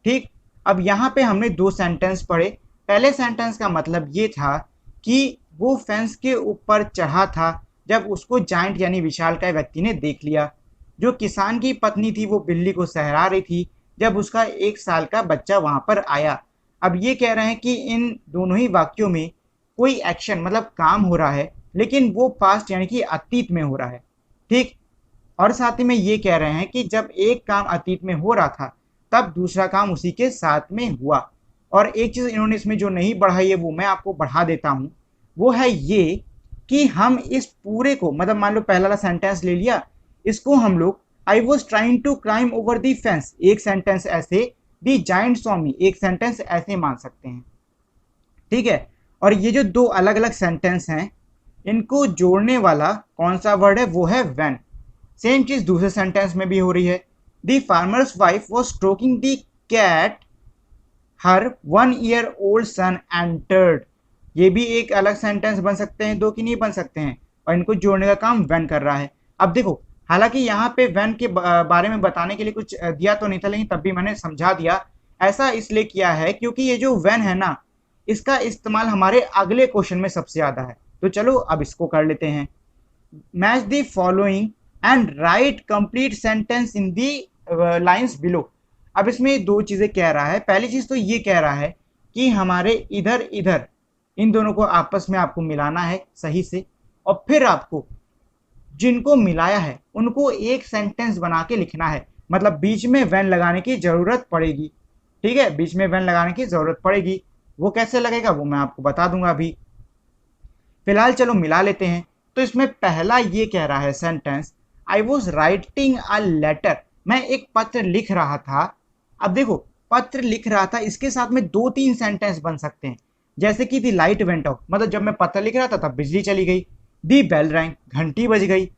ठीक, अब यहाँ पे हमने दो सेंटेंस पढ़े। पहले सेंटेंस का मतलब ये था कि वो फेंस के ऊपर चढ़ा था जब उसको जाइंट यानी विशालकाय व्यक्ति ने देख लिया। जो किसान की पत्नी थी वो बिल्ली को सहरा रही थी जब उसका 1 साल का बच्चा वहां पर आया। अब ये कह रहे हैं कि इन दोनों ही वाक्यों में कोई एक्शन मतलब काम हो रहा है, लेकिन वो पास्ट यानी कि अतीत में हो रहा है। ठीक, और साथ ही में ये कह रहे हैं कि जब एक काम अतीत में हो रहा था तब दूसरा काम उसी के साथ में हुआ। और एक चीज़ इन्होंने इसमें जो नहीं बढ़ाई है वो मैं आपको बढ़ा देता हूँ, वो है ये कि हम इस पूरे को मतलब मान लो पहला वाला सेंटेंस ले लिया, इसको हम लोग I was trying to climb over the fence एक सेंटेंस ऐसे, दी जाइंट सॉ मी एक सेंटेंस ऐसे मान सकते हैं। ठीक है, और ये जो दो अलग अलग सेंटेंस हैं इनको जोड़ने वाला कौन सा वर्ड है, वो है व्हेन। सेम चीज दूसरे सेंटेंस में भी हो रही है। The farmer's wife was stroking the cat her 1-year-old son entered. ये भी एक अलग सेंटेंस बन सकते हैं, दो की नहीं बन सकते हैं, और इनको जोड़ने का काम व्हेन कर रहा है। अब देखो, हालांकि यहाँ पे व्हेन के बारे में बताने के लिए कुछ दिया तो नहीं था, लेकिन तब भी मैंने समझा दिया। ऐसा इसलिए किया है क्योंकि ये जो व्हेन है ना, इसका इस्तेमाल हमारे अगले क्वेश्चन में सबसे ज्यादा है। तो चलो अब इसको कर लेते हैं। Match the following and right complete sentence in the lines below. अब इसमें दो चीजें कह रहा है। पहली चीज तो ये कह रहा है कि हमारे इधर इधर इन दोनों को आपस में आपको मिलाना है सही से, और फिर आपको जिनको मिलाया है उनको एक सेंटेंस बना के लिखना है। मतलब बीच में व्हेन लगाने की जरूरत पड़ेगी। ठीक है, बीच में व्हेन लगाने की जरूरत पड़ेगी। वो कैसे लगेगा वो मैं आपको बता दूंगा अभी। फिलहाल चलो मिला लेते हैं। तो इसमें पहला ये कह रहा है sentence, I was writing a letter, मैं एक पत्र लिख रहा था। अब देखो, पत्र लिख रहा था, इसके साथ में 2-3 सेंटेंस बन सकते हैं। जैसे कि दी लाइट वेंट ऑफ, मतलब जब मैं पत्र लिख रहा था तब बिजली चली गई। दी बेल रैंग, घंटी बज गई।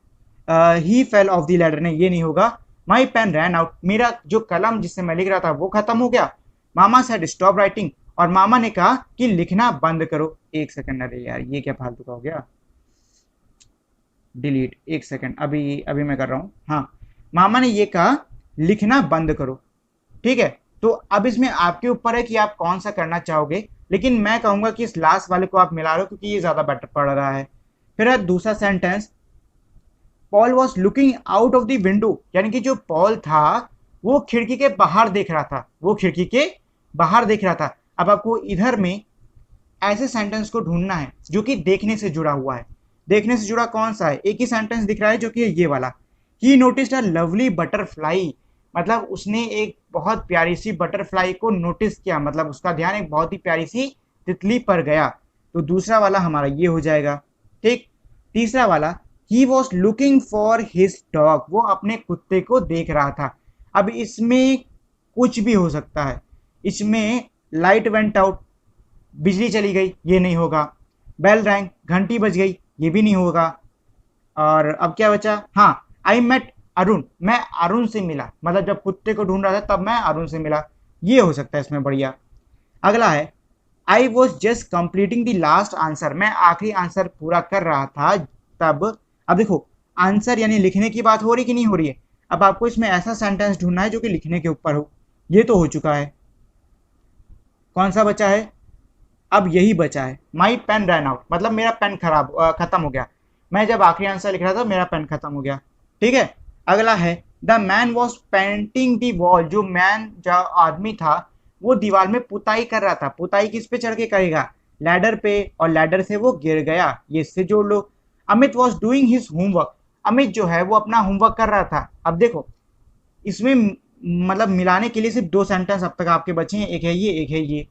ही फेल ऑफ दी लेटर, नहीं ये नहीं होगा। माई पेन रैन आउट, मेरा जो कलम जिससे मैं लिख रहा था वो खत्म हो गया। मामा सेड स्टॉप राइटिंग, और मामा ने कहा कि लिखना बंद करो। एक सेकंड, अरे यार ये क्या फालतू का हो गया, डिलीट। एक सेकंड, अभी अभी मैं कर रहा हूँ। हाँ, मामा ने ये कहा लिखना बंद करो। ठीक है, तो अब इसमें आपके ऊपर है कि आप कौन सा करना चाहोगे, लेकिन मैं कहूंगा कि इस लास्ट वाले को आप मिला लो क्योंकि ये ज्यादा बेटर पड़ रहा है। फिर है दूसरा sentence, Paul was looking out of the window, यानी कि जो पॉल था वो खिड़की के बाहर देख रहा था, वो खिड़की के बाहर देख रहा था। अब आपको इधर में ऐसे सेंटेंस को ढूंढना है जो कि देखने से जुड़ा हुआ है। देखने से जुड़ा कौन सा है, एक ही सेंटेंस दिख रहा है जो कि है ये वाला, ही नोटिस्ड अ लवली बटरफ्लाई, मतलब उसने एक बहुत प्यारी सी बटरफ्लाई को नोटिस किया, मतलब उसका ध्यान एक बहुत ही प्यारी सी तितली पर गया। तो दूसरा वाला हमारा ये हो जाएगा। ठीक, तीसरा वाला, ही was looking for his dog, वो अपने कुत्ते को देख रहा था। अब इसमें कुछ भी हो सकता है। इसमें लाइट वेंट आउट, बिजली चली गई, ये नहीं होगा। बेल रैंग, घंटी बज गई, ये भी नहीं होगा। और अब क्या बचा, हाँ, आई मेट अरुण, मैं अरुण से मिला, मतलब जब कुत्ते को ढूंढ रहा था तब मैं अरुण से मिला, ये हो सकता है इसमें बढ़िया। अगला है, I was just completing the last answer, मैं आखिरी आंसर पूरा कर रहा था तब। अब देखो, आंसर यानी लिखने की बात हो रही कि नहीं हो रही है। अब आपको इसमें ऐसा सेंटेंस ढूंढना है जो कि लिखने के ऊपर हो। ये तो हो चुका है, कौन सा बचा है, अब यही बचा है, माई पेन रन आउट, मतलब मेरा पेन खत्म हो गया। मैं जब आखिरी आंसर लिख रहा था मेरा पेन खत्म हो गया। ठीक है, अगला है, the man was painting the wall, जो मैन जो आदमी था वो दीवार में पुताई कर रहा था। पुताई किस पे चढ़ के करेगा, लैडर पे, और लैडर से वो गिर गया, ये इससे जोड़ लो। Amit was doing his homework, Amit जो है वो अपना होमवर्क कर रहा था। अब देखो, इसमें मतलब मिलाने के लिए सिर्फ 2 सेंटेंस अब तक आपके बचे हैं, एक है ये एक है ये।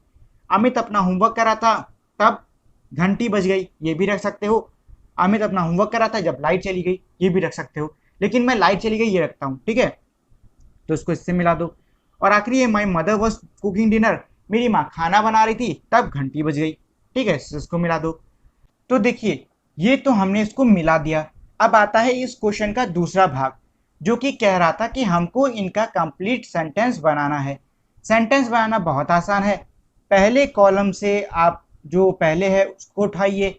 अमित अपना होमवर्क कर रहा था तब घंटी बज गई, ये भी रख सकते हो। अमित अपना होमवर्क कर रहा था जब लाइट चली गई, ये भी रख सकते हो, लेकिन मैं लाइट चली गई ये रखता हूँ। ठीक है, तो इसको इससे मिला दो। और आखिरी है, माई मदर वॉज कुकिंग डिनर, मेरी माँ खाना बना रही थी तब घंटी बज गई। ठीक है, इसको मिला दो। तो देखिए ये तो हमने इसको मिला दिया। अब आता है इस क्वेश्चन का दूसरा भाग, जो कि कह रहा था कि हमको इनका कंप्लीट सेंटेंस बनाना है। सेंटेंस बनाना बहुत आसान है। पहले कॉलम से आप जो पहले है उसको उठाइए,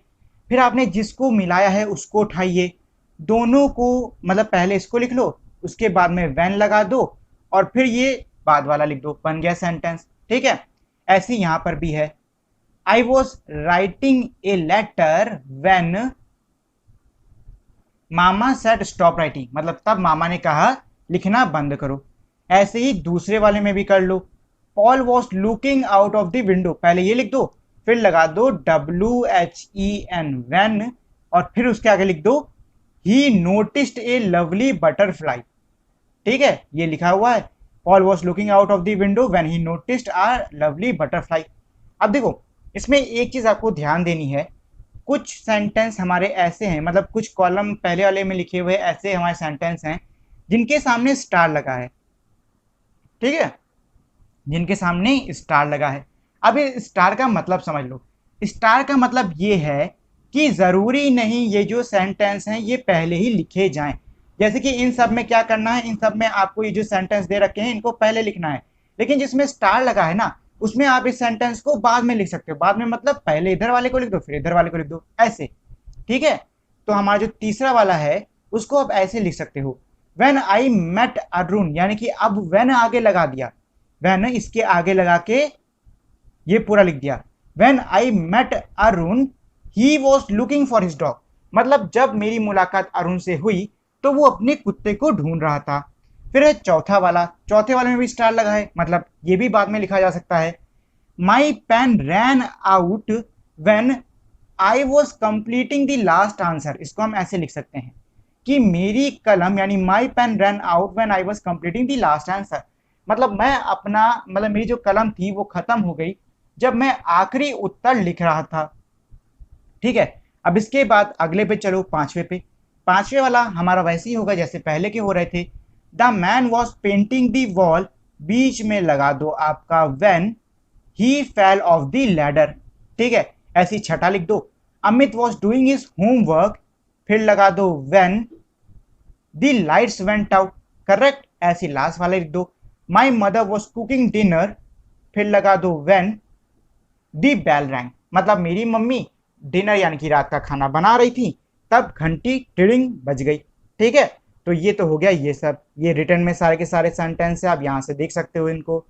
फिर आपने जिसको मिलाया है उसको उठाइए, दोनों को मतलब पहले इसको लिख लो, उसके बाद में व्हेन लगा दो और फिर ये बाद वाला लिख दो, बन गया सेंटेंस। ठीक है, ऐसे यहां पर भी है, आई was writing a letter when mama said stop writing, मतलब तब मामा ने कहा लिखना बंद करो। ऐसे ही दूसरे वाले में भी कर लो, Paul was looking out of the window, पहले ये लिख दो, फिर लगा दो WHEN व्हेन, और फिर उसके आगे लिख दो he noticed a lovely butterfly. ठीक है, ये लिखा हुआ है, Paul was looking out of the window when he noticed a lovely butterfly. अब देखो इसमें एक चीज आपको ध्यान देनी है, कुछ सेंटेंस हमारे ऐसे हैं, मतलब कुछ कॉलम पहले वाले में लिखे हुए ऐसे हमारे सेंटेंस हैं जिनके सामने स्टार लगा है। ठीक है, जिनके सामने स्टार लगा है। अब ये स्टार का मतलब समझ लो। स्टार का मतलब ये है कि जरूरी नहीं ये जो सेंटेंस हैं ये पहले ही लिखे जाएं। जैसे कि इन सब में क्या करना है, इन सब में आपको ये जो सेंटेंस दे रखे हैं इनको पहले लिखना है, लेकिन जिसमें स्टार लगा है ना उसमें आप इस सेंटेंस को बाद में लिख सकते हो। बाद में मतलब पहले इधर वाले को लिख दो फिर इधर वाले को लिख दो, ऐसे। ठीक है, तो हमारा जो तीसरा वाला है उसको आप ऐसे लिख सकते हो, व्हेन आई मेट अरुण, यानी कि अब व्हेन आगे लगा दिया, व्हेन इसके आगे लगा के ये पूरा लिख दिया, when I met Arun he was looking for his dog, मतलब जब मेरी मुलाकात अरुण से हुई तो वो अपने कुत्ते को ढूंढ रहा था। फिर है चौथा वाला, चौथे वाले में भी स्टार लगा है, मतलब ये भी बाद में लिखा जा सकता है, my pen ran out when I was completing the last answer, इसको हम ऐसे लिख सकते हैं कि मेरी कलम यानी my pen ran out when I was completing the last answer, मतलब मैं अपना मतलब मेरी जो कलम थी वो खत्म हो गई जब मैं आखिरी उत्तर लिख रहा था। ठीक है, अब इसके बाद अगले पे चलो, पांचवे पे। पांचवे वाला हमारा वैसे ही होगा जैसे पहले के हो रहे थे, the man was painting the wall, बीच में लगा दो आपका when he fell off the ladder. ठीक है, ऐसी छठा लिख दो, Amit was doing his homework, फिर लगा दो when the lights went out, correct, ऐसी लास्ट वाला लिख दो, my mother was cooking dinner, फिर लगा दो व्हेन दी बेल रैंग, मतलब मेरी मम्मी डिनर यानी कि रात का खाना बना रही थी तब घंटी टिड़िंग बज गई। ठीक है, तो ये तो हो गया ये सब, ये रिटर्न में सारे के सारे सेंटेंस है, आप यहां से देख सकते हो इनको।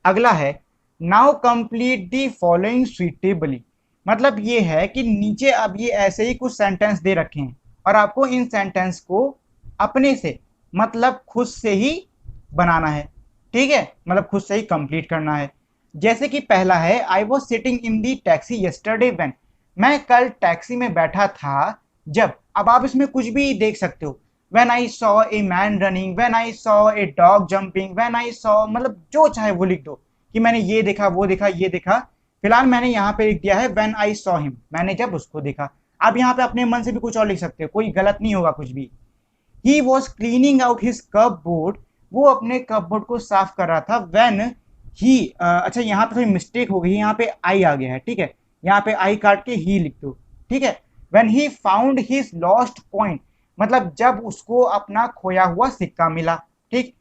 अगला है now complete the following suitably, मतलब ये है कि नीचे अब ये ऐसे ही कुछ सेंटेंस दे रखे हैं और आपको इन सेंटेंस को अपने से मतलब खुद से ही बनाना है। ठीक है, मतलब खुद से ही कंप्लीट करना है। जैसे कि पहला है, I was sitting in the taxi yesterday when, मैं कल टैक्सी में बैठा था जब, अब आप इसमें कुछ भी देख सकते हो, when I saw a man running, when I saw a dog jumping, when I saw, मतलब जो चाहे वो लिख दो कि मैंने ये देखा वो देखा ये देखा। फिलहाल मैंने यहाँ पे लिख दिया है व्हेन आई सॉ हिम, मैंने जब उसको देखा। आप यहाँ पे अपने मन से भी कुछ और लिख सकते हो, कोई गलत नहीं होगा कुछ भी। He was cleaning out his cup board, वो अपने कप बोर्ड को साफ कर रहा था व्हेन ही, अच्छा यहाँ पे थोड़ी मिस्टेक हो गई, यहाँ पे आई आ गया है। ठीक है, यहाँ पे आई काट के ही लिख दो। ठीक है, when he found his lost coin, मतलब जब उसको अपना खोया हुआ सिक्का मिला। ठीक,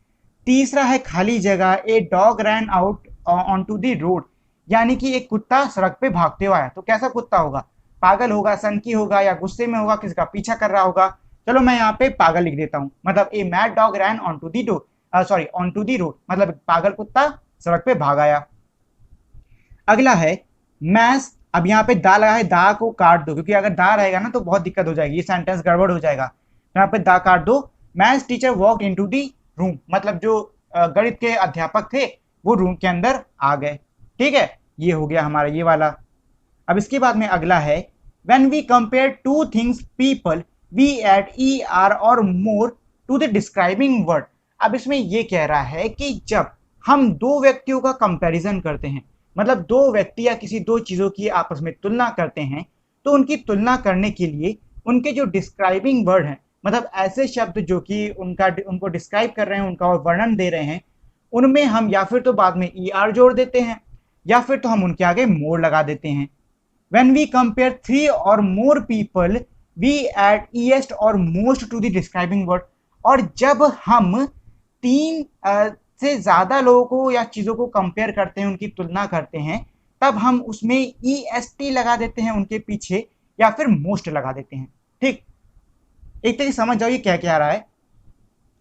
तीसरा है खाली जगह, a dog ran out on to the road, यानी कि एक कुत्ता सड़क पे भागते हुआ है। तो कैसा कुत्ता होगा, पागल होगा, सनकी होगा, या गुस्से में होगा, किसी का पीछा कर रहा होगा। चलो मैं यहाँ पे पागल लिख देता हूँ, मतलब a mad dog ran on to the door, sorry on to the road, मतलब पागल कुत्ता सड़क पे भाग आया। अगला है मैस, अब यहाँ पे दा लगा है, दा को काट दो क्योंकि अगर दा रहेगा ना तो बहुत दिक्कत हो जाएगी, ये सेंटेंस गड़बड़ हो जाएगा। यहाँ पे दा काट दो, maths teacher walk into the room, मतलब जो गणित के अध्यापक थे वो रूम के अंदर आ गए। ठीक है, ये हो गया हमारा ये वाला। अब इसके बाद में अगला है, when we compare two things people we add E R or more to the describing word. अब इसमें ये कह रहा है कि जब हम दो व्यक्तियों का कंपैरिजन करते हैं, मतलब दो व्यक्ति या किसी दो चीजों की आपस में तुलना करते हैं, तो उनकी तुलना करने के लिए उनके जो डिस्क्राइबिंग वर्ड हैं, मतलब ऐसे शब्द जो कि उनको डिस्क्राइब कर रहे हैं, उनका वर्णन दे रहे हैं, उनमें हम या फिर तो बाद में ई आर जोड़ देते हैं, या फिर तो हम उनके आगे मोर लगा देते हैं। When we compare 3 or more people, we add est or most to the describing word। और जब हम तीन से ज्यादा लोगों को या चीजों को कंपेयर करते हैं, उनकी तुलना करते हैं, तब हम उसमें est लगा देते हैं उनके पीछे, या फिर मोस्ट लगा देते हैं। ठीक, एक तरीके समझ जाओ ये क्या कह रहा है।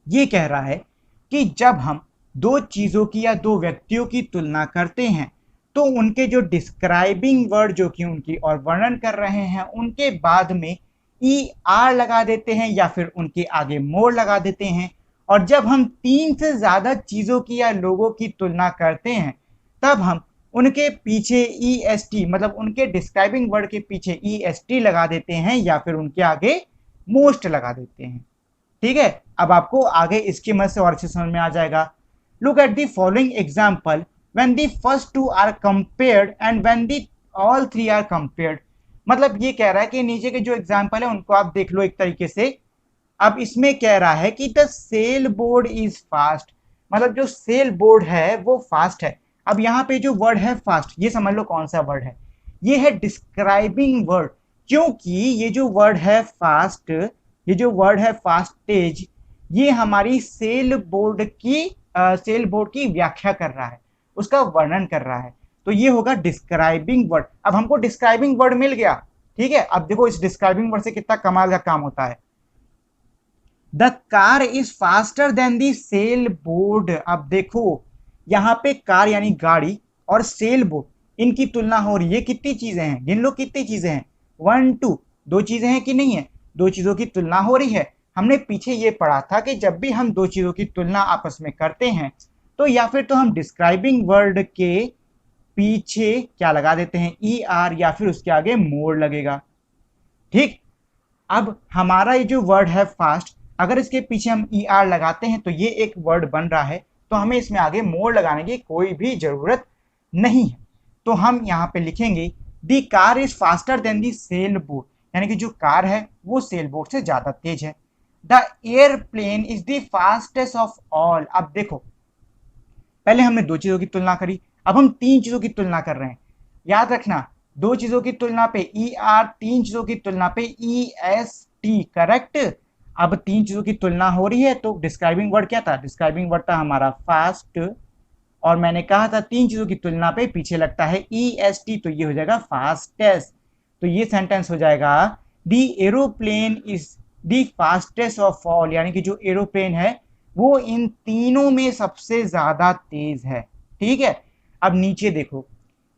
ये कह रहा है कि जब हम दो चीजों की या दो व्यक्तियों की तुलना करते हैं तो उनके जो डिस्क्राइबिंग वर्ड जो कि उनकी और वर्णन कर रहे हैं उनके बाद में ई आर लगा देते हैं या फिर उनके आगे मोर लगा देते हैं। और जब हम तीन से ज्यादा चीजों की या लोगों की तुलना करते हैं तब हम उनके पीछे ई एस टी मतलब उनके डिस्क्राइबिंग वर्ड के पीछे ई एस टी लगा देते हैं या फिर उनके आगे मोस्ट लगा देते हैं। ठीक है, अब आपको आगे इसकी मदद से और अच्छे समझ में आ जाएगा। Look at the following example when the first two are compared and when the all three are compared। मतलब ये कह रहा है कि नीचे के जो एग्जाम्पल है उनको आप देख लो एक तरीके से। अब इसमें कह रहा है कि the sail board is fast, मतलब जो सेल बोर्ड है वो फास्ट है। अब यहाँ पे जो वर्ड है फास्ट, ये समझ लो कौन सा वर्ड है, ये है डिस्क्राइबिंग वर्ड। क्योंकि ये जो वर्ड है फास्ट, ये जो वर्ड है फास्टेज, ये हमारी सेल बोर्ड की व्याख्या कर रहा है, उसका वर्णन कर रहा है, तो ये होगा डिस्क्राइबिंग वर्ड। अब हमको डिस्क्राइबिंग वर्ड मिल गया। ठीक है, अब देखो इस डिस्क्राइबिंग वर्ड से कितना कमाल का काम होता है। The car is faster than the sail board. अब देखो यहाँ पे कार यानी गाड़ी और सेल बोर्ड, इनकी तुलना हो रही है। कितनी चीजें हैं, गिन लो कितनी चीजें हैं, 1 2, दो चीजें हैं कि नहीं है, दो चीजों की तुलना हो रही है। हमने पीछे ये पढ़ा था कि जब भी हम दो चीजों की तुलना आपस में करते हैं तो या फिर तो हम डिस्क्राइबिंग वर्ड के पीछे क्या लगा देते हैं, ई आर, या फिर उसके आगे मोर लगेगा। ठीक, अब हमारा ये जो वर्ड है फास्ट, अगर इसके पीछे हम ई आर लगाते हैं तो ये एक वर्ड बन रहा है, तो हमें इसमें आगे मोर लगाने की कोई भी जरूरत नहीं है। तो हम यहाँ पे लिखेंगे the car is faster than the sail boat, यानी कि जो कार है वो सेल बोट से ज्यादा तेज है। The airplane is the fastest of all. अब देखो पहले हमने दो चीजों की तुलना करी, अब हम तीन चीजों की तुलना कर रहे हैं। याद रखना, दो चीजों की तुलना पे ई आर, तीन चीजों की तुलना पे ई एस टी, करेक्ट। अब तीन चीजों की तुलना हो रही है तो डिस्क्राइबिंग वर्ड क्या था, डिस्क्राइबिंग वर्ड था हमारा फास्ट, और मैंने कहा था तीन चीजों की तुलना पे पीछे लगता है ई एस टी, तो ये हो जाएगा फास्टेस्ट। तो ये सेंटेंस हो जाएगा the aeroplane is the fastest of all, यानी कि जो एरोप्लेन है वो इन तीनों में सबसे ज्यादा तेज है। ठीक है, अब नीचे देखो,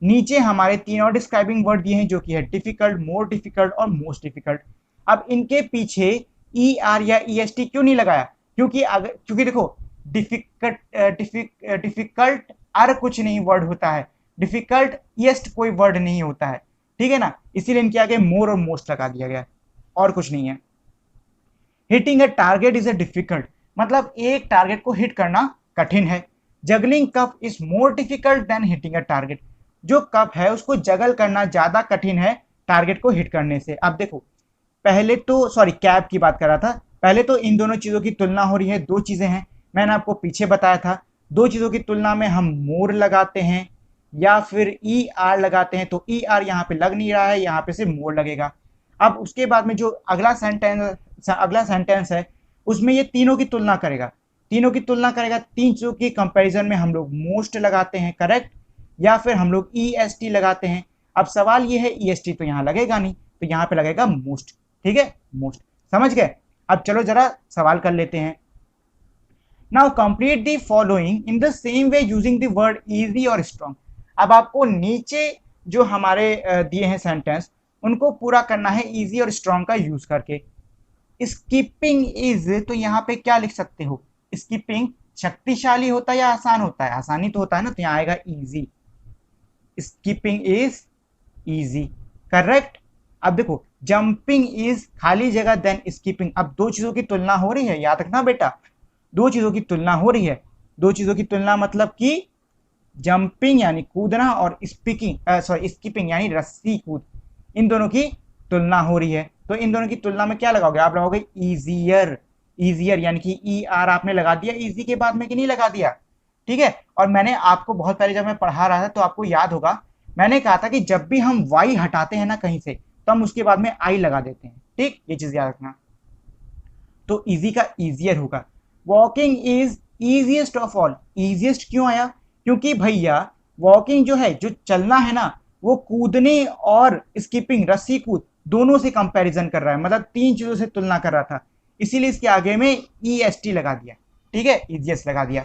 नीचे हमारे तीन और डिस्क्राइबिंग वर्ड दिए हैं जो कि है डिफिकल्ट, मोर डिफिकल्ट और मोस्ट डिफिकल्ट। अब इनके पीछे ई आर या ई एस टी क्यों नहीं लगाया, क्योंकि देखो डिफिकल्ट आर कुछ नहीं वर्ड होता है, डिफिकल्ट ईएस्ट कोई वर्ड नहीं होता है। ठीक है ना, इसीलिए इनके आगे मोर और मोस्ट लगा दिया गया, और कुछ नहीं है। Hitting a target is a difficult, मतलब एक टारगेट को हिट करना कठिन है। Juggling cup is more difficult than hitting a target, जो कप है उसको जगल करना ज्यादा कठिन है टारगेट को हिट करने से। अब देखो पहले तो कैप की बात कर रहा था, पहले तो इन दोनों चीजों की तुलना हो रही है, दो चीजें हैं, मैंने आपको पीछे बताया था। दो चीजों की तुलना में हम मोर लगाते हैं या फिर ई आर लगाते हैं, तो ई आर यहाँ पे लग नहीं रहा है, यहाँ पे से मोर लगेगा। अब उसके बाद में जो अगला सेंटेंस है उसमें ये तीनों की तुलना करेगा, तीन चीजों की कंपैरिजन में हम लोग मोस्ट लगाते हैं, करेक्ट, या फिर हम लोग ई एस टी लगाते हैं। अब सवाल ये है ई एस टी तो यहाँ लगेगा नहीं, तो यहाँ पे लगेगा मोस्ट। ठीक है, मोस्ट, समझ गए। अब चलो जरा सवाल कर लेते हैं। Now complete the following in the same way using the word easy और स्ट्रॉन्ग। अब आपको नीचे जो हमारे दिए हैं सेंटेंस उनको पूरा करना है इजी और स्ट्रॉन्ग का यूज करके। स्कीपिंग इज, तो यहाँ पे क्या लिख सकते हो, स्कीपिंग शक्तिशाली होता है या आसान होता है, आसानी तो होता है ना, तो यहाँ आएगा easy. Skipping is easy, correct. अब देखो जंपिंग इज खाली जगह देन स्कीपिंग। अब दो चीजों की तुलना हो रही है, याद रखना बेटा, दो चीजों की तुलना हो रही है। दो चीजों की तुलना मतलब कि जंपिंग यानी कूदना और स्कीपिंग यानी रस्सी कूद, इन दोनों की तुलना हो रही है। तो इन दोनों की तुलना में क्या लगाओगे, आप लगाओगे इजियर, यानी कि ई आर आपने लगा दिया इजी के बाद में कि नहीं लगा दिया, ठीक है। और मैंने आपको बहुत पहले जब मैं पढ़ा रहा था तो आपको याद होगा, मैंने कहा था कि जब भी हम y हटाते हैं ना कहीं से, तो हम उसके बाद में i लगा देते हैं। ठीक, ये चीज याद रखना। तो इजी का इजियर होगा। Walking is easiest of all. Easiest क्यों आया? क्योंकि भैया वॉकिंग जो है, जो चलना है ना, वो कूदने और स्कीपिंग, रस्सी कूद, दोनों से कंपैरिजन कर रहा है, मतलब तीन चीजों से तुलना कर रहा था, इसीलिए इसके आगे में ई एस टी लगा दिया। ठीक है, इजिएस्ट लगा दिया।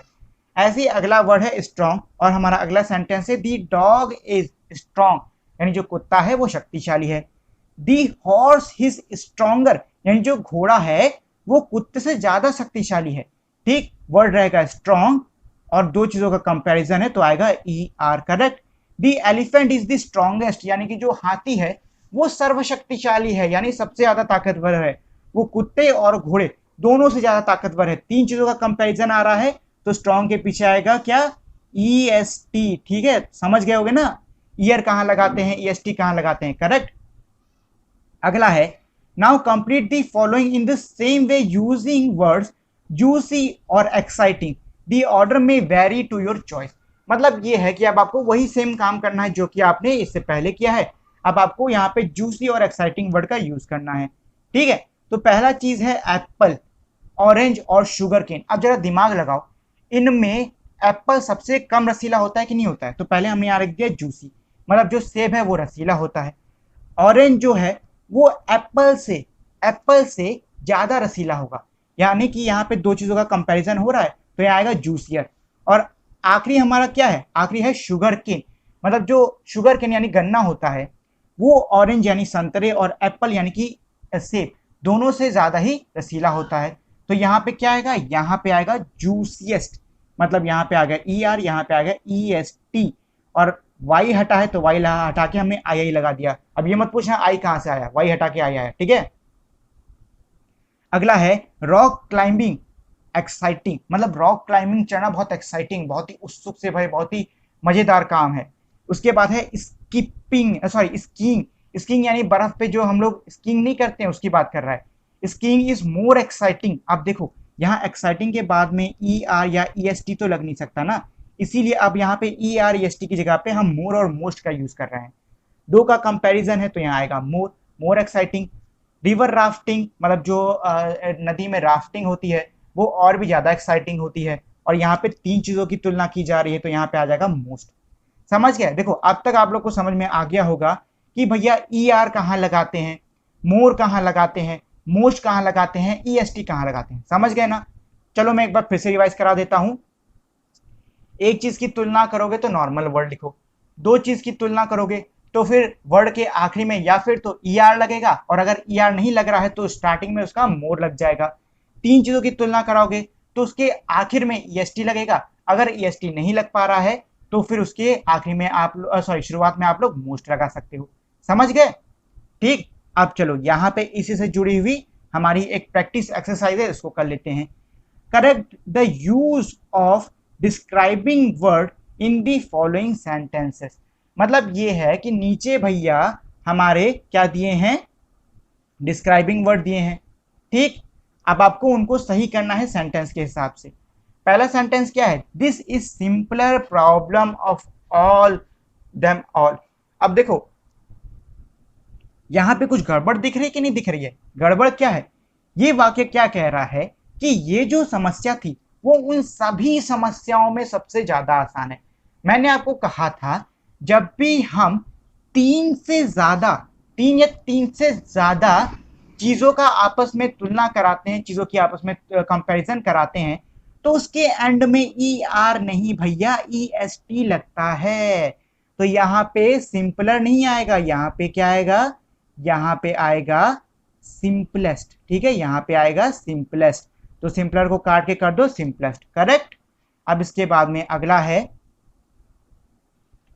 ऐसे ही अगला वर्ड है स्ट्रॉन्ग, और हमारा अगला सेंटेंस है दी डॉग इज स्ट्रॉन्ग, यानी जो कुत्ता है वो शक्तिशाली है। दी हॉर्स इज स्ट्रॉन्गर, यानी जो घोड़ा है वो कुत्ते से ज्यादा शक्तिशाली है। ठीक, वर्ड रहेगा स्ट्रॉन्ग और दो चीजों का कंपैरिजन है तो आएगा E R, correct. The elephant is the strongest, यानी कि जो हाथी है वो सर्वशक्तिशाली है, यानी सबसे ज्यादा ताकतवर है। वो कुत्ते और घोड़े दोनों से ज्यादा ताकतवर है। तीन चीजों का कंपैरिजन आ रहा है तो स्ट्रॉन्ग के पीछे आएगा क्या? E S T. ठीक है, समझ गए होगे ना, ईयर कहां लगाते हैं, ई एस टी कहां लगाते हैं, करेक्ट। अगला है now complete the following in the same way using words juicy और एक्साइटिंग। द ऑर्डर में वेरी टू योर चॉइस। मतलब ये है कि अब आपको वही सेम काम करना है जो कि आपने इससे पहले किया है। अब आपको यहाँ पे जूसी और एक्साइटिंग वर्ड का यूज करना है। ठीक है, तो पहला चीज है एप्पल, ऑरेंज और शुगर केन। अब जरा दिमाग लगाओ, इनमें एप्पल सबसे कम रसीला होता है कि नहीं होता है? तो पहले हमने यहाँ रख दिया जूसी, मतलब जो सेब है वो रसीला होता है। ऑरेंज जो है वो एप्पल से ज्यादा रसीला होगा, यानी कि यहाँ पे दो चीजों का कंपैरिजन हो रहा है तो ये आएगा जूसियर। और आखिरी हमारा क्या है? आखिरी है शुगर केन, मतलब जो शुगर केन यानी गन्ना होता है वो ऑरेंज यानी संतरे और एप्पल यानी कि सेब दोनों से ज्यादा ही रसीला होता है। तो यहाँ पे क्या आएगा? यहाँ पे आएगा जूसियस्ट, मतलब यहाँ पे आ गया ई आर, यहाँ पे आ गया ई एस टी, और वाई हटा है तो वाई हटा के हमने आई आई लगा दिया। अब ये मत पूछना आई कहां से आया, वाई हटा के आई आया। ठीक है, अगला है रॉक क्लाइंबिंग एक्साइटिंग, मतलब रॉक क्लाइंबिंग चढ़ना बहुत एक्साइटिंग, बहुत ही उत्सुक से भाई, बहुत ही मजेदार काम है। उसके बाद है स्कीपिंग, सॉरी स्कीइंग। स्कीइंग यानी बर्फ पे जो हम लोग स्कीइंग नहीं करते हैं उसकी बात कर रहा है। Skiing is more exciting. अब देखो यहाँ एक्साइटिंग के बाद में ई आर या ई एस टी तो लग नहीं सकता ना, इसीलिए अब यहाँ पे E R E S T की जगह पे हम मोर और मोस्ट का यूज कर रहे हैं। दो का कंपैरिजन है तो यहाँ आएगा मोर, मोर एक्साइटिंग। रिवर राफ्टिंग, मतलब जो नदी में राफ्टिंग होती है वो और भी ज्यादा एक्साइटिंग होती है, और यहाँ पे तीन चीजों की तुलना की जा रही है तो यहाँ पे आ जाएगा मोस्ट। समझ गए? देखो अब तक आप लोग को समझ में आ गया होगा कि भैया ई आर कहाँ लगाते हैं, मोर कहाँ लगाते हैं, मोस्ट कहाँ लगाते हैं, ई एस टी कहाँ लगाते हैं। समझ गए ना? चलो मैं एक बार फिर से रिवाइज करा देता हूं। एक चीज की तुलना करोगे तो नॉर्मल वर्ड लिखो, दो चीज की तुलना करोगे तो फिर वर्ड के आखिरी में या फिर तो ई आर लगेगा, और अगर ई आर नहीं लग रहा है तो स्टार्टिंग में उसका मोर लग जाएगा। तीन चीजों की तुलना कराओगे तो उसके आखिर में ई एस टी लगेगा, अगर ई एस टी नहीं लग पा रहा है तो फिर उसके आखिरी में आप सॉरी शुरुआत में आप लोग मोस्ट लगा सकते हो। समझ गए? ठीक, अब चलो यहाँ पे इसी से जुड़ी हुई हमारी एक प्रैक्टिस एक्सरसाइज है, इसको कर लेते हैं। Correct the use of describing word in the following sentences. मतलब ये है कि नीचे भैया हमारे क्या दिए हैं? डिस्क्राइबिंग वर्ड दिए हैं। ठीक, अब आपको उनको सही करना है सेंटेंस के हिसाब से। पहला सेंटेंस क्या है? This is simpler problem of all them all. अब देखो यहां पे कुछ गड़बड़ दिख रही है कि नहीं दिख रही है? गड़बड़ क्या है? ये वाक्य क्या कह रहा है कि ये जो समस्या थी वो उन सभी समस्याओं में सबसे ज्यादा आसान है। मैंने आपको कहा था जब भी हम तीन या तीन से ज्यादा चीजों का आपस में तुलना कराते हैं, चीजों की आपस में कंपैरिजन कराते हैं, तो उसके एंड में ई आर नहीं भैया ई एस टी लगता है। तो यहाँ पे सिंपलर नहीं आएगा, यहाँ पे क्या आएगा? यहाँ पे आएगा सिंपलेस्ट। ठीक है, यहाँ पे आएगा सिंपलेस्ट, तो सिंपलर को काट के कर दो सिंपलेस्ट, करेक्ट। अब इसके बाद में अगला है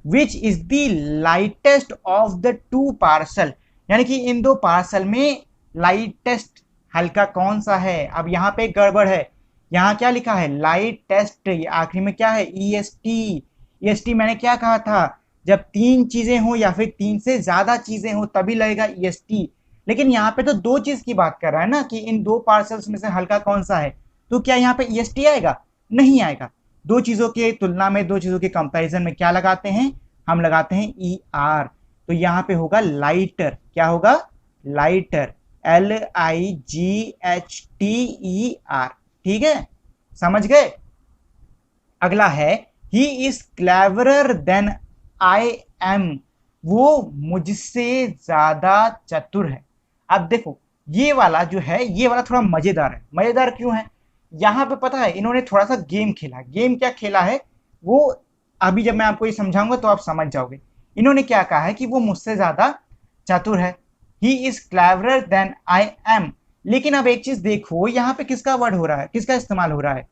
which is the lightest of the to parcel, यानी कि इन दो पार्सल में लाइटेस्ट हल्का कौन सा है? अब यहाँ पे गड़बड़ है, यहाँ क्या लिखा है? लाइट टेस्ट, आखिरी में क्या है? E S T. E S T मैंने क्या कहा था? जब तीन चीजें हो या फिर तीन से ज्यादा चीजें हो तभी लगेगा ई एस टी, लेकिन यहाँ पे तो दो चीज की बात कर रहा है ना कि इन दो पार्सल्स में से हल्का कौन सा है, तो क्या यहाँ पे ई एस टी आएगा? नहीं आएगा। दो चीजों की तुलना में, दो चीजों के कंपैरिजन में क्या लगाते हैं, हम लगाते हैं ई आर। तो यहां पे होगा लाइटर, क्या होगा, लाइटर, LIGHTER। ठीक है, समझ गए। अगला है he is cleverer than I am, वो मुझसे ज्यादा चतुर है। अब देखो ये वाला जो है, ये वाला थोड़ा मजेदार है। मजेदार क्यों है, यहां पे पता है इन्होंने थोड़ा सा गेम खेला। गेम क्या खेला है वो अभी जब मैं आपको ये समझाऊंगा तो आप समझ जाओगे। इन्होंने क्या कहा है कि वो मुझसे ज्यादा चतुर है, he is cleverer than I am. लेकिन अब एक चीज देखो, यहाँ पे किसका वर्ड हो रहा है, किसका इस्तेमाल हो रहा है,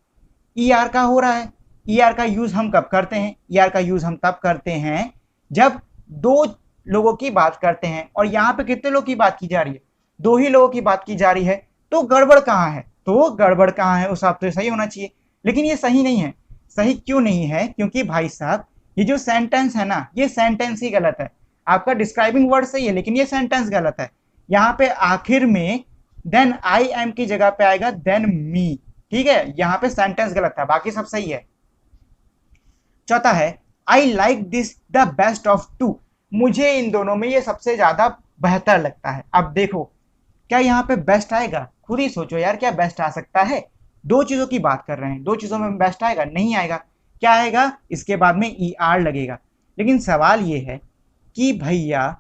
ई आर का हो रहा है। ई आर का यूज हम कब करते हैं, ई आर का यूज हम तब करते हैं जब दो लोगों की बात करते हैं। और यहां पे कितने लोगों की बात की जा रही है, दो ही लोगों की बात की जा रही है। तो गड़बड़ कहां है, तो गड़बड़ कहां है, उस आप तो सही होना चाहिए। लेकिन ये सही नहीं है। सही क्यों नहीं है, क्योंकि भाई साहब ये जो सेंटेंस है ना, ये सेंटेंस ही गलत है। आपका डिस्क्राइबिंग वर्ड सही है लेकिन ये सेंटेंस गलत है। यहाँ पे आखिर में देन आई एम की जगह पे आएगा देन मी। ठीक है, यहाँ पे सेंटेंस गलत है, बाकी सब सही है। चौथा है I like this the best of two, मुझे इन दोनों में ये सबसे ज्यादा बेहतर लगता है। अब देखो क्या यहाँ पे बेस्ट आएगा, खुद ही सोचो यार, क्या बेस्ट आ सकता है। दो चीजों की बात कर रहे हैं, दो चीजों में बेस्ट आएगा, नहीं आएगा। क्या आएगा, इसके बाद में ई आर लगेगा। लेकिन सवाल ये है कि भैया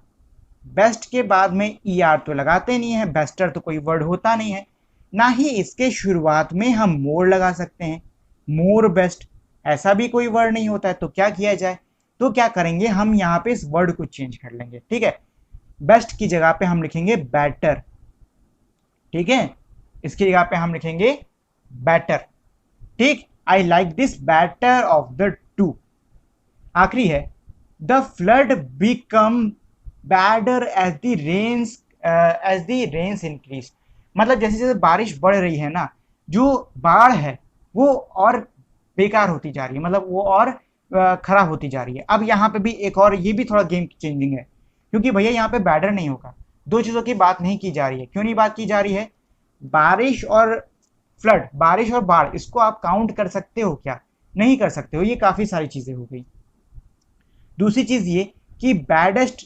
बेस्ट के बाद में ई आर तो लगाते नहीं है, बेस्टर तो कोई वर्ड होता नहीं है। ना ही इसके शुरुआत में हम मोर लगा सकते हैं, मोर बेस्ट ऐसा भी कोई वर्ड नहीं होता है। तो क्या किया जाए, तो क्या करेंगे हम यहाँ पे इस वर्ड को चेंज कर लेंगे। ठीक है, बेस्ट की जगह पे हम लिखेंगे बेटर। ठीक है, इसकी जगह पे हम लिखेंगे बेटर। ठीक, I like this better of the two. आखिरी है the flood become badder as the rains increase. मतलब जैसे जैसे बारिश बढ़ रही है ना, जो बाढ़ है वो और बेकार होती जा रही है, मतलब वो और खराब होती जा रही है। अब यहाँ पे भी एक और, ये भी थोड़ा गेम चेंजिंग है, क्योंकि भैया यहाँ पे बैडर नहीं होगा। दो चीजों की बात नहीं की जा रही है। क्यों नहीं बात की जा रही है, बारिश और फ्लड, बारिश और बाढ़, इसको आप काउंट कर सकते हो क्या, नहीं कर सकते हो। ये काफी सारी चीजें हो गई। दूसरी चीज ये कि बैडेस्ट,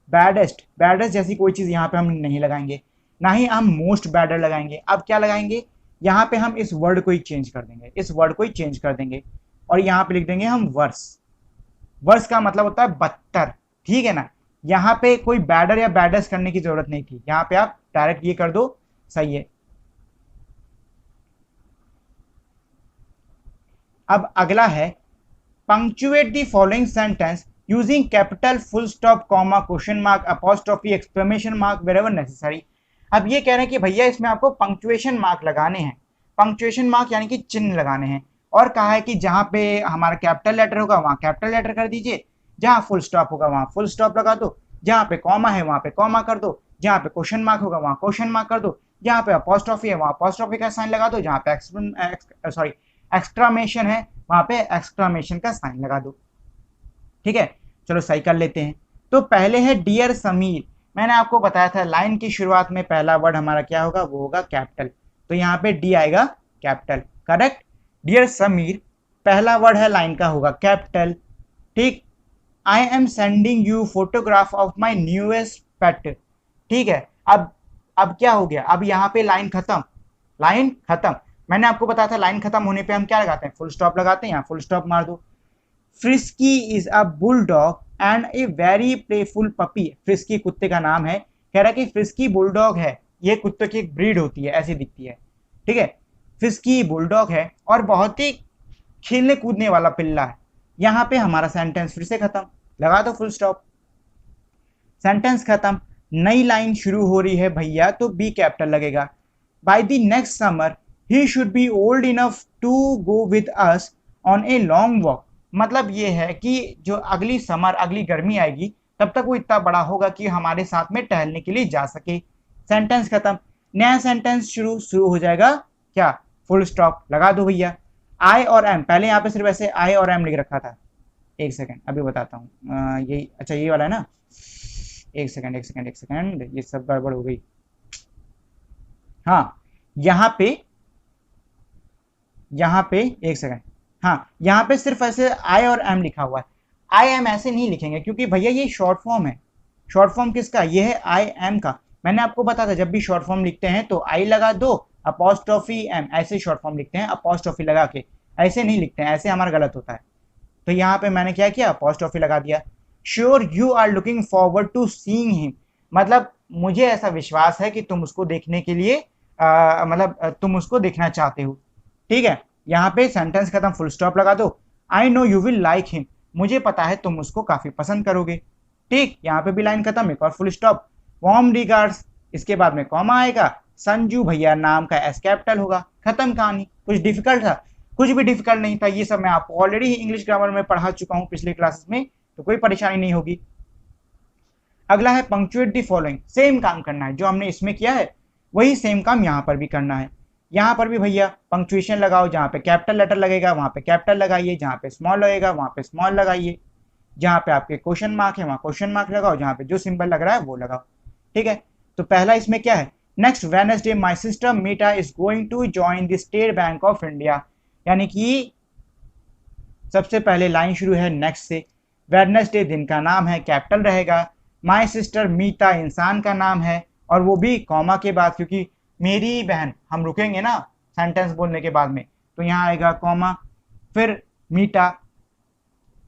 बैडेस्ट बैडेस्ट जैसी कोई चीज यहाँ पे हम नहीं लगाएंगे, ना ही हम मोस्ट बैडर लगाएंगे। अब क्या लगाएंगे, यहाँ पे हम इस वर्ड को ही चेंज कर देंगे, इस वर्ड को ही चेंज कर देंगे और यहाँ पे लिख देंगे हम वर्स। वर्स का मतलब होता है बदतर। ठीक है ना, यहाँ पे कोई बैडर या बैडेस्ट करने की जरूरत नहीं थी, यहाँ पे आप डायरेक्ट ये कर दो, सही है। अब अगला है punctuate the following sentence using capital, full stop, comma, question mark, apostrophe, exclamation mark wherever necessary. अब ये कह रहे हैं कि भैया इसमें आपको पंक्चुएशन मार्क लगाने हैं। पंक्चुएशन मार्क यानी कि चिन्ह लगाने हैं। और कहा है कि जहां पे हमारा कैपिटल लेटर होगा वहां कैपिटल लेटर कर दीजिए, जहां फुल स्टॉप होगा वहां फुल स्टॉप लगा दो, जहां पे कॉमा है वहां पे कॉमा कर दो, जहां पे क्वेश्चन मार्क होगा वहां क्वेश्चन मार्क कर दो, जहां पे अपॉस्ट्रोफी है वहां अपॉस्ट्रोफी का साइन लगा दो, जहां पे सॉरी एक्सक्लामेशन है वहां पे एक्सक्लामेशन का साइन लगा दो। ठीक है, चलो सही कर लेते हैं। तो पहले है डियर समीर। मैंने आपको बताया था लाइन की शुरुआत में पहला वर्ड हमारा क्या होगा, वो होगा कैपिटल। तो यहाँ पे डी आएगा कैपिटल, करेक्ट। डियर समीर पहला वर्ड है लाइन का, होगा कैपिटल। ठीक, I am sending you photograph of my newest pet. ठीक है, अब क्या हो गया, अब यहाँ पे लाइन खत्म, लाइन खत्म। मैंने आपको बताया था लाइन खत्म होने पे हम क्या लगाते हैं, फुल स्टॉप लगाते हैं, यहाँ फुल स्टॉप मार दो। Frisky is a bulldog and a very playful puppy. Frisky कुत्ते का नाम है, कह रहा है कि फ्रिस्की बुलडॉग है, ये कुत्ते की एक ब्रीड होती है, ऐसी दिखती है। ठीक है, फ्रिस्की बुलडॉग है और बहुत ही खेलने कूदने वाला पिल्ला है। यहाँ पे हमारा सेंटेंस फिर से खत्म, लगा दो फुल स्टॉप, सेंटेंस खत्म। नई लाइन शुरू हो रही है भैया, तो बी कैपिटल लगेगा। By the next summer he should be old enough to go with us on a long walk. मतलब ये है कि जो अगली समर, अगली गर्मी आएगी तब तक वो इतना बड़ा होगा कि हमारे साथ में टहलने के लिए जा सके। सेंटेंस खत्म, नया सेंटेंस शुरू हो जाएगा, क्या, फुल स्टॉप लगा दो भैया। आई और एम, पहले यहाँ पे सिर्फ ऐसे आई और एम लिख रखा था, एक सेकंड अभी बताता हूँ। ये अच्छा ये वाला है ना, एक सेकंड एक सेकंड एक सेकंड, ये सब गड़बड़ हो गई। हाँ, यहाँ पे एक सेकंड, हाँ, यहाँ पे सिर्फ ऐसे आई और एम लिखा हुआ है, आई एम ऐसे नहीं लिखेंगे क्योंकि भैया ये शॉर्ट फॉर्म है। शॉर्ट फॉर्म किसका? ये है आई एम का। मैंने आपको बताया था जब भी शॉर्ट फॉर्म लिखते हैं तो आई लगा दो, अपोस्ट्रोफी एम, ऐसे शॉर्ट फॉर्म लिखते हैं अपोस्ट्रोफी लगा के, ऐसे नहीं लिखते हैं, ऐसे हमारा गलत होता है। तो यहाँ पे मैंने क्या किया, अपोस्ट्रोफी लगा दिया। Sure you are looking forward to seeing him, मतलब मुझे ऐसा विश्वास है कि तुम उसको देखने के लिए तुम उसको देखना चाहते हो। ठीक है, यहाँ पे सेंटेंस खत्म, फुल स्टॉप लगा दो। I know you will like him, मुझे पता है तुम उसको काफी पसंद करोगे। ठीक, यहाँ पे भी लाइन खत्म, एक और फुल स्टॉप। वार्म रिगार्ड्स, इसके बाद में कॉमा आएगा, संजू भैया नाम का एस कैपिटल होगा, खत्म कहानी। कुछ डिफिकल्ट था? कुछ भी डिफिकल्ट नहीं था, ये सब मैं आपको ऑलरेडी ही इंग्लिश ग्रामर में पढ़ा चुका हूँ पिछले क्लासेस में, तो कोई परेशानी नहीं होगी। अगला है पंक्चुएट द फॉलोइंग, सेम काम करना है जो हमने इसमें किया है वही सेम काम यहाँ पर भी करना है। यहाँ पर भी भैया पंक्चुएशन लगाओ, जहाँ पे कैपिटल लेटर लगेगा वहाँ पे कैपिटल लगाइए, जहाँ पे स्मॉल लगेगा वहाँ पे स्मॉल लगाइए, जहाँ पे आपके क्वेश्चन मार्क है वहाँ क्वेश्चन मार्क लगाओ, जहाँ पे जो सिंबल लग रहा है वो लगाओ। ठीक है, तो पहला इसमें क्या है, next Wednesday my sister Meeta is going to join the State Bank of India, यानी कि सबसे पहले लाइन शुरू है नेक्स्ट से, वेडनेसडे दिन का नाम है, कैपिटल रहेगा, माय सिस्टर मीता इंसान का नाम है, और वो भी कॉमा के बाद, क्योंकि मेरी बहन, हम रुकेंगे ना सेंटेंस बोलने के बाद में, तो यहाँ आएगा कॉमा, फिर मीटा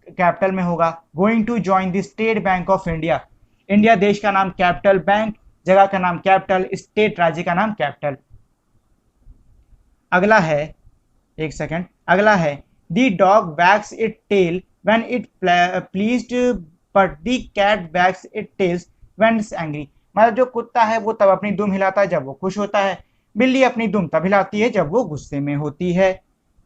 कैपिटल में होगा, going to join the State Bank of India, India देश का नाम कैपिटल, बैंक जगह का नाम कैपिटल, स्टेट राज्य का नाम कैपिटल। अगला है, एक सेकंड, अगला है the dog wags it tail when it pleased but the cat wags it tails when it's angry, मतलब जो कुत्ता है वो तब अपनी दुम हिलाता है जब वो खुश होता है, बिल्ली अपनी दुम तब हिलाती है जब वो गुस्से में होती है।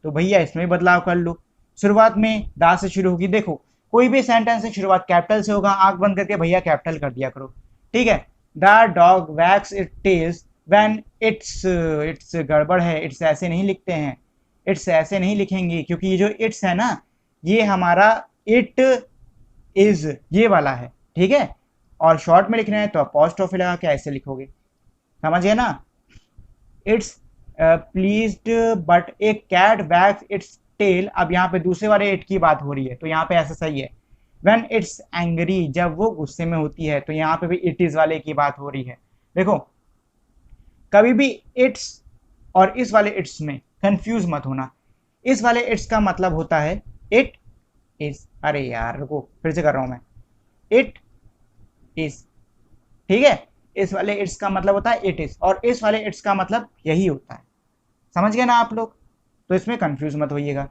तो भैया इसमें बदलाव कर लो, शुरुआत में दा से शुरू होगी, देखो कोई भी सेंटेंस की शुरुआत कैपिटल से होगा, आंख बंद करके भैया कैपिटल कर दिया करो। ठीक है, the dog wags it tails when it's, it's गड़बड़ है, इट्स ऐसे नहीं लिखते हैं, इट्स ऐसे नहीं लिखेंगे क्योंकि ये जो इट्स है ना ये हमारा इट इज ये वाला है। ठीक है, और शॉर्ट में लिखना है तो अपोस्ट्रोफी लगा के ऐसे लिखोगे, समझ गए ना। It's pleased but a cat wags its tail, अब यहाँ पे दूसरे वाले इट की बात हो रही है तो यहाँ पे ऐसा सही है, व्हेन इट्स एंग्री जब वो गुस्से में होती है, तो यहाँ पे भी इट इज वाले की बात हो रही है। देखो कभी भी इट्स और इस वाले इट्स में कंफ्यूज मत होना, इस वाले इट्स का मतलब होता है इट इज, अरे यार रुको फिर से कर रहा हूं मैं, इट इज। ठीक है, इस वाले इट्स का मतलब होता है इट इज, और इस वाले इट्स का मतलब यही होता है, समझ गए ना आप लोग, तो इसमें कंफ्यूज मत होइएगा।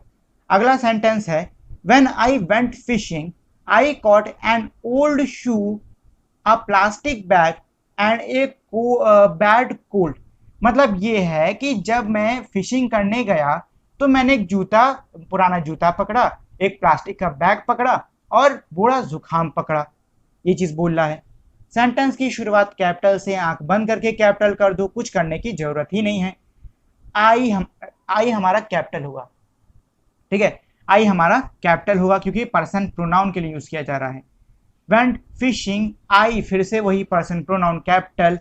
अगला सेंटेंस है when I went fishing I cot an old shoe a plastic bag and a bad cold, मतलब ये है कि जब मैं फिशिंग करने गया तो मैंने एक जूता, पुराना जूता पकड़ा, एक प्लास्टिक का बैग पकड़ा और बुरा जुकाम पकड़ा, ये चीज बोल रहा है। सेंटेंस की शुरुआत कैपिटल से, आंख बंद करके कैपिटल कर दो, कुछ करने की जरूरत ही नहीं है। आई हमारा कैपिटल होगा, ठीक है, आई हमारा कैपिटल होगा क्योंकि पर्सन प्रोनाउन के लिए यूज किया जा रहा है। वेंट फिशिंग, आई फिर से वही person pronoun capital,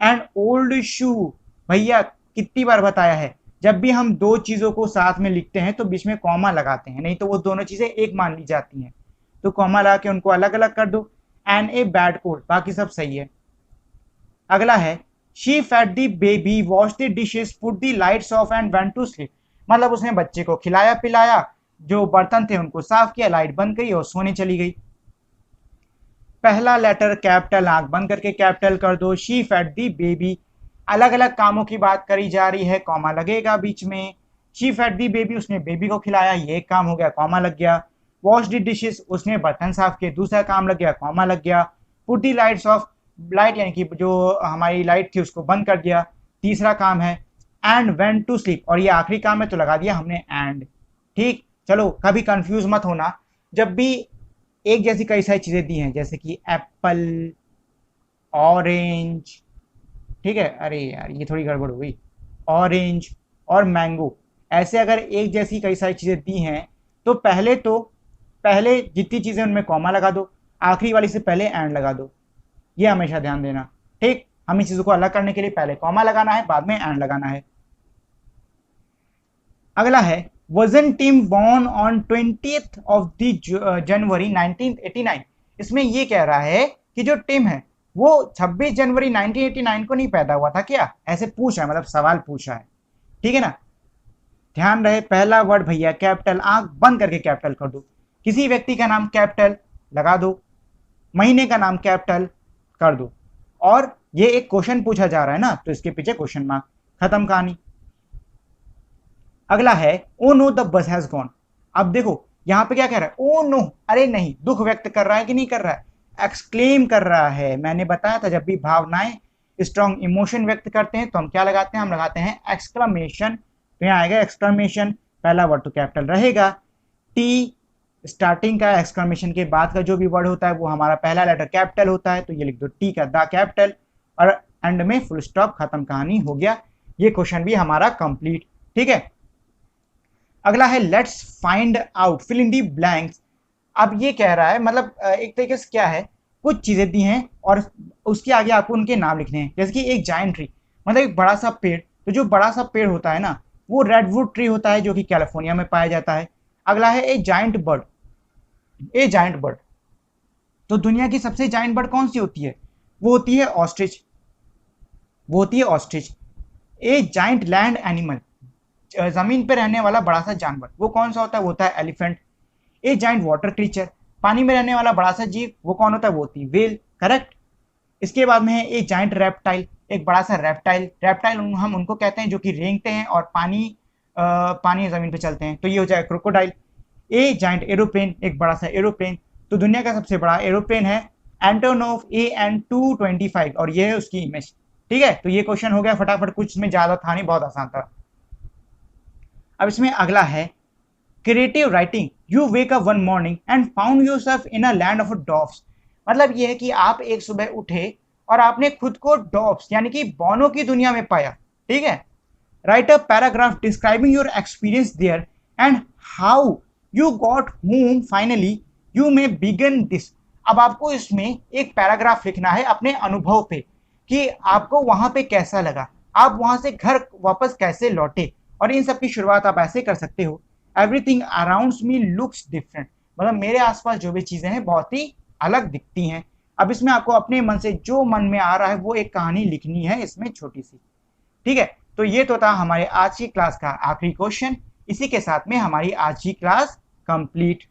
and old shoe, भैया कितनी बार बताया है जब भी हम दो चीजों को साथ में लिखते हैं तो बीच में कॉमा लगाते हैं, नहीं तो वो दोनों चीजें एक मान ली जाती हैं, तो कॉमा लगा के उनको अलग अलग कर दो, एंड ए बैड कोल्ड, बाकी सब सही है। अगला है she fed the baby, wash the dishes, put the lights off and went to sleep, मतलब उसने बच्चे को खिलाया पिलाया, जो बर्तन थे उनको साफ किया, लाइट बंद गई और सोने चली गई। पहला लेटर कैपिटल, आंख बंद करके कैपिटल कर दो, शी फेड द बेबी, अलग अलग कामों की बात करी जा रही है, कॉमा लगेगा बीच में। शी फेड दी बेबी, उसने बेबी को खिलाया, ये एक काम हो गया, कॉमा लग गया। वॉश दी डिशेस, उसने बर्तन साफ किए, दूसरा काम लग गया, कॉमा लग गया। Put the lights off, light यानी कि जो हमारी लाइट थी उसको बंद कर दिया, तीसरा काम है। एंड वेंट टू स्लीप, और ये आखिरी काम है तो लगा दिया हमने एंड। ठीक, चलो कभी कंफ्यूज मत होना, जब भी एक जैसी कई सारी चीजें दी हैं जैसे कि एप्पल, ऑरेंज, ठीक है, अरे यार ये थोड़ी गड़बड़ हो गई, ऑरेंज और मैंगो, ऐसे अगर एक जैसी कई सारी चीज़ें दी हैं तो पहले जितनी चीज़ें उनमें कॉमा लगा दो, आखिरी वाली से पहले एंड लगा दो, ये हमेशा ध्यान देना। ठीक, हमें चीज़ों को अलग करने के लिए पहले कॉमा लगाना है, बाद में एंड लगाना है। अगला है wasn't team born on 20th of the जनवरी 1989। इसमें ये कह रहा है कि जो टीम है वो 26 जनवरी 1989 को नहीं पैदा हुआ था क्या, ऐसे पूछा है, मतलब सवाल पूछा है, ठीक है ना। ध्यान रहे पहला वर्ड भैया कैपिटल, आंख बंद करके कैपिटल कर दो, किसी व्यक्ति का नाम कैपिटल लगा दो, महीने का नाम कैपिटल कर दो, और ये एक क्वेश्चन पूछा जा रहा है ना, तो इसके पीछे क्वेश्चन मार्क, खत्म कहानी। अगला है oh know the bus has gone. अब देखो यहां पे क्या कह रहा है, ओ नो, अरे नहीं, दुख व्यक्त कर रहा है कि नहीं कर रहा है, एक्सक्लेम कर रहा है। मैंने बताया था जब भी भावनाएं स्ट्रॉन्ग इमोशन व्यक्त करते हैं तो हम क्या लगाते हैं, हम लगाते हैं एक्सक्लेमेशन। तो यहाँ आएगा एक्सक्लेमेशन, पहला वर्ड तो कैपिटल रहेगा। टी स्टार्टिंग का एक्सक्लेमेशन के बाद का जो भी वर्ड होता है वो हमारा पहला लेटर कैपिटल होता है, तो ये लिख दो टी का द कैपिटल, और एंड में फुल स्टॉप, खत्म कहानी, हो गया। ये क्वेश्चन भी हमारा कंप्लीट, ठीक है। अगला है let's find out fill in the blanks. अब ये कह रहा है, मतलब एक तरीके से क्या है, कुछ चीजें दी हैं और उसके आगे आपको उनके नाम लिखने हैं। जैसे कि एक जायंट ट्री, मतलब एक बड़ा सा पेड़, तो जो बड़ा सा पेड़ होता है ना वो रेडवुड ट्री होता है जो कि कैलिफोर्निया में पाया जाता है। अगला है ए जायंट बर्ड, ए जायंट बर्ड, तो दुनिया की सबसे जायंट बर्ड कौन सी होती है, वो होती है ऑस्ट्रिच, वो होती है ऑस्ट्रिच। ए जायंट लैंड एनिमल, जमीन पर रहने वाला बड़ा सा जानवर, वो कौन सा होता है, वो होता है एलिफेंट। ए जायंट वाटर क्रीचर, पानी में रहने वाला बड़ा सा जीव, वो कौन होता है, वो होती है व्हेल, करेक्ट। इसके बाद में है ए जायंट रेप्टाइल, एक बड़ा सा रेप्टाइल, रेप्टाइल हम उनको कहते हैं जो कि रेंगते हैं और पानी जमीन पे चलते हैं, तो ये हो जाएगा क्रोकोडाइल। ए जायंट एरोप्लेन, एक बड़ा सा एरोप्लेन, तो दुनिया का सबसे बड़ा एरोप्लेन है एंटोनोव AN-225 और ये है उसकी इमेज, ठीक है। तो ये क्वेश्चन हो गया फटाफट, कुछ में ज्यादा था नहीं, बहुत आसान था। अब इसमें अगला है creative writing, you wake up one morning and found yourself in a land of dogs. मतलब ये है कि आप एक सुबह उठे और आपने खुद को डॉग्स यानी कि बौनों की दुनिया में पाया, ठीक है। Write a paragraph describing your experience there and how you got home finally you may begin this. अब आपको इसमें एक पैराग्राफ लिखना है अपने अनुभव पे कि आपको वहां पे कैसा लगा, आप वहां से घर वापस कैसे लौटे, और इन सब की शुरुआत आप ऐसे कर सकते हो, everything around me looks different, मतलब मेरे आसपास जो भी चीजें हैं बहुत ही अलग दिखती हैं। अब इसमें आपको अपने मन से जो मन में आ रहा है वो एक कहानी लिखनी है इसमें छोटी सी, ठीक है। तो ये तो था हमारे आज की क्लास का आखिरी क्वेश्चन, इसी के साथ में हमारी आज की क्लास कंप्लीट।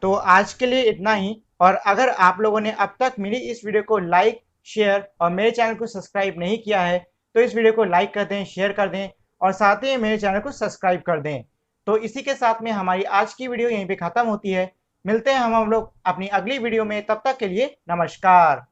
तो आज के लिए इतना ही, और अगर आप लोगों ने अब तक मेरी इस वीडियो को लाइक, शेयर और मेरे चैनल को सब्सक्राइब नहीं किया है तो इस वीडियो को लाइक कर दें, शेयर कर दें और साथ ही मेरे चैनल को सब्सक्राइब कर दें। तो इसी के साथ में हमारी आज की वीडियो यहीं पे खत्म होती है। मिलते हैं हम लोग अपनी अगली वीडियो में, तब तक के लिए नमस्कार।